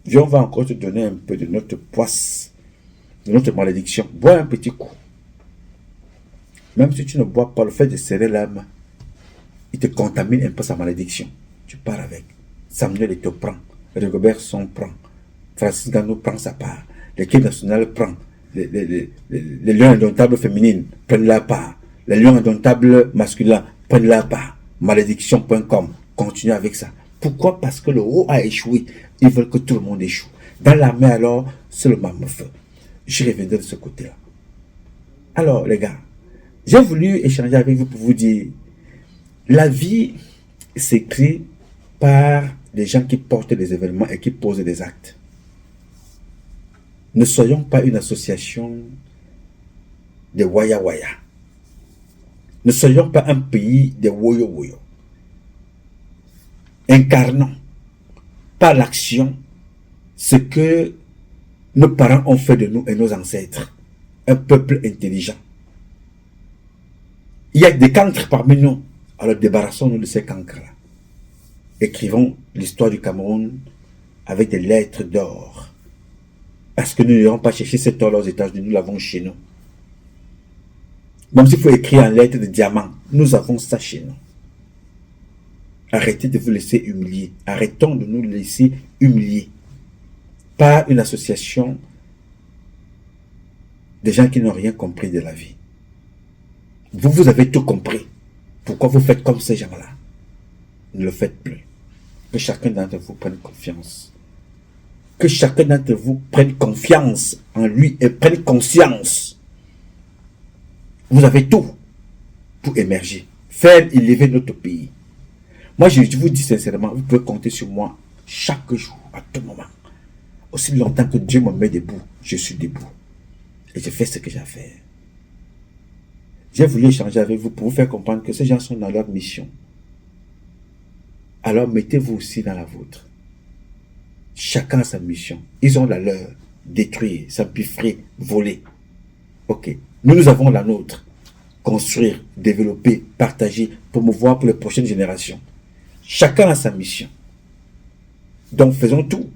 Viens, on va encore te donner un peu de notre poisse, de notre malédiction. Bois un petit coup. Même si tu ne bois pas, le fait de serrer la main, il te contamine un peu sa malédiction. Tu pars avec. Samuel te prend. Rigobert son prend. Francis Gano prend sa part. L'équipe nationale prend. Les lions indomptables féminines prennent leur part. Les lions indomptables masculins prennent leur part. Malédiction.com. Continuez avec ça. Pourquoi? Parce que le haut a échoué. Ils veulent que tout le monde échoue. Dans l'armée alors, c'est le même feu. Je reviendrai de ce côté-là. Alors les gars, j'ai voulu échanger avec vous pour vous dire, la vie s'écrit par des gens qui portent des événements et qui posent des actes. Ne soyons pas une association de waya waya. Ne soyons pas un pays de woyo woyo. Incarnons par l'action ce que nos parents ont fait de nous et nos ancêtres. Un peuple intelligent. Il y a des cancres parmi nous. Alors débarrassons-nous de ces cancres-là. Écrivons l'histoire du Cameroun avec des lettres d'or. Parce que nous n'irons pas chercher cet or aux États-Unis, nous l'avons chez nous. Même s'il faut écrire en lettres de diamant, nous avons ça chez nous. Arrêtez de vous laisser humilier. Arrêtons de nous laisser humilier par une association de gens qui n'ont rien compris de la vie. Vous avez tout compris. Pourquoi vous faites comme ces gens-là? Ne le faites plus. Que chacun d'entre vous prenne confiance. Que chacun d'entre vous prenne confiance en lui et prenne conscience. Vous avez tout pour émerger. Faire élever notre pays. Moi, je vous dis sincèrement, vous pouvez compter sur moi chaque jour, à tout moment. Aussi longtemps que Dieu me met debout, je suis debout. Et je fais ce que j'ai à faire. J'ai voulu échanger avec vous pour vous faire comprendre que ces gens sont dans leur mission. Alors mettez-vous aussi dans la vôtre. Chacun a sa mission. Ils ont la leur. Détruire, s'empiffrer, voler. Ok. Nous avons la nôtre. construire, développer, partager, promouvoir pour les prochaines générations. Chacun a sa mission. Donc faisons tout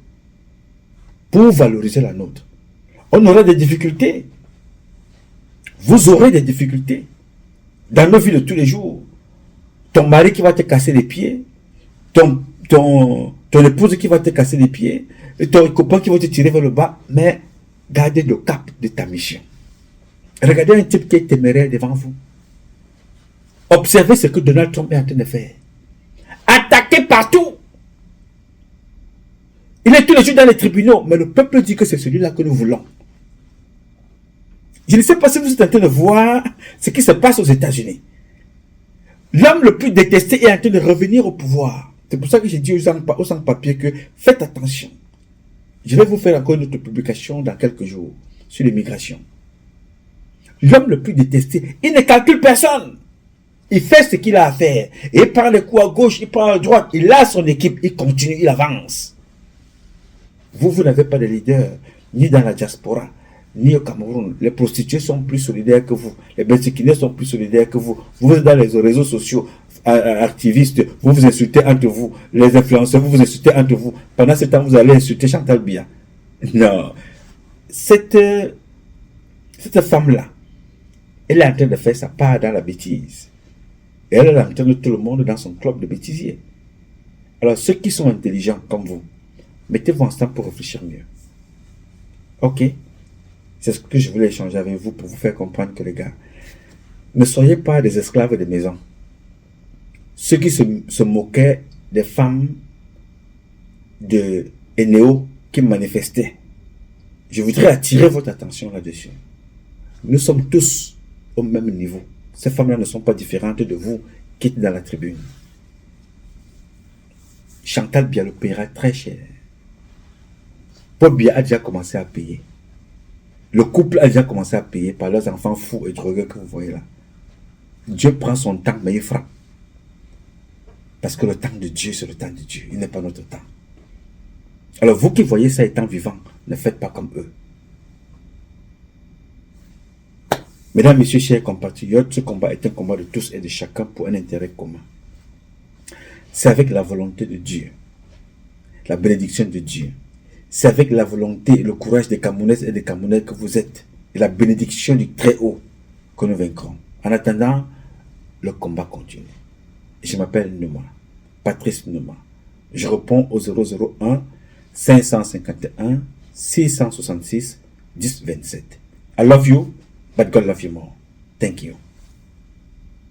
pour valoriser la nôtre. On aura des difficultés. Vous aurez des difficultés dans nos vies de tous les jours. Ton mari qui va te casser les pieds, ton épouse qui va te casser les pieds, et ton copain qui va te tirer vers le bas, mais gardez le cap de ta mission. Regardez un type qui est téméraire devant vous. Observez ce que Donald Trump est en train de faire. Attaqué partout. Il est tous les jours dans les tribunaux, mais le peuple dit que c'est celui-là que nous voulons. Je ne sais pas si vous êtes en train de voir ce qui se passe aux États-Unis. L'homme le plus détesté est en train de revenir au pouvoir. C'est pour ça que j'ai dit aux sans-papiers que faites attention. Je vais vous faire encore une autre publication dans quelques jours sur l'immigration. L'homme le plus détesté, il ne calcule personne. Il fait ce qu'il a à faire. Il prend les coups à gauche, il prend à droite. Il a son équipe, il continue, il avance. Vous n'avez pas de leader, ni dans la diaspora, ni au Cameroun. Les prostituées sont plus solidaires que vous. Les Bensikinais sont plus solidaires que vous. Vous êtes dans les réseaux sociaux, activistes, vous vous insultez entre vous. Les influenceurs, vous vous insultez entre vous. Pendant ce temps, vous allez insulter Chantal Biya. Non. Cette femme-là, elle est en train de faire sa part dans la bêtise. Et elle entraîne tout le monde dans son club de bêtisiers. Alors, ceux qui sont intelligents comme vous, mettez-vous ensemble pour réfléchir mieux. Ok? C'est ce que je voulais échanger avec vous pour vous faire comprendre que les gars, ne soyez pas des esclaves de maison. Ceux qui se moquaient des femmes de Enéo qui manifestaient. Je voudrais attirer votre attention là-dessus. Nous sommes tous au même niveau. Ces femmes-là ne sont pas différentes de vous qui êtes dans la tribune. Chantal Biya le paiera très cher. Paul Biya a déjà commencé à payer. Le couple a déjà commencé à payer par leurs enfants fous et drogués que vous voyez là. Dieu prend son temps, mais il frappe. Parce que le temps de Dieu, c'est le temps de Dieu. Il n'est pas notre temps. Alors vous qui voyez ça étant vivant, ne faites pas comme eux. Mesdames, messieurs, chers compatriotes, ce combat est un combat de tous et de chacun pour un intérêt commun. C'est avec la volonté de Dieu, la bénédiction de Dieu. C'est avec la volonté et le courage des Camerounaises et des Camerounais que vous êtes, et la bénédiction du Très-Haut que nous vaincrons. En attendant, le combat continue. Je m'appelle Numa, Patrice Numa. Je réponds au 001 551 666 1027. I love you, but God love you more. Thank you.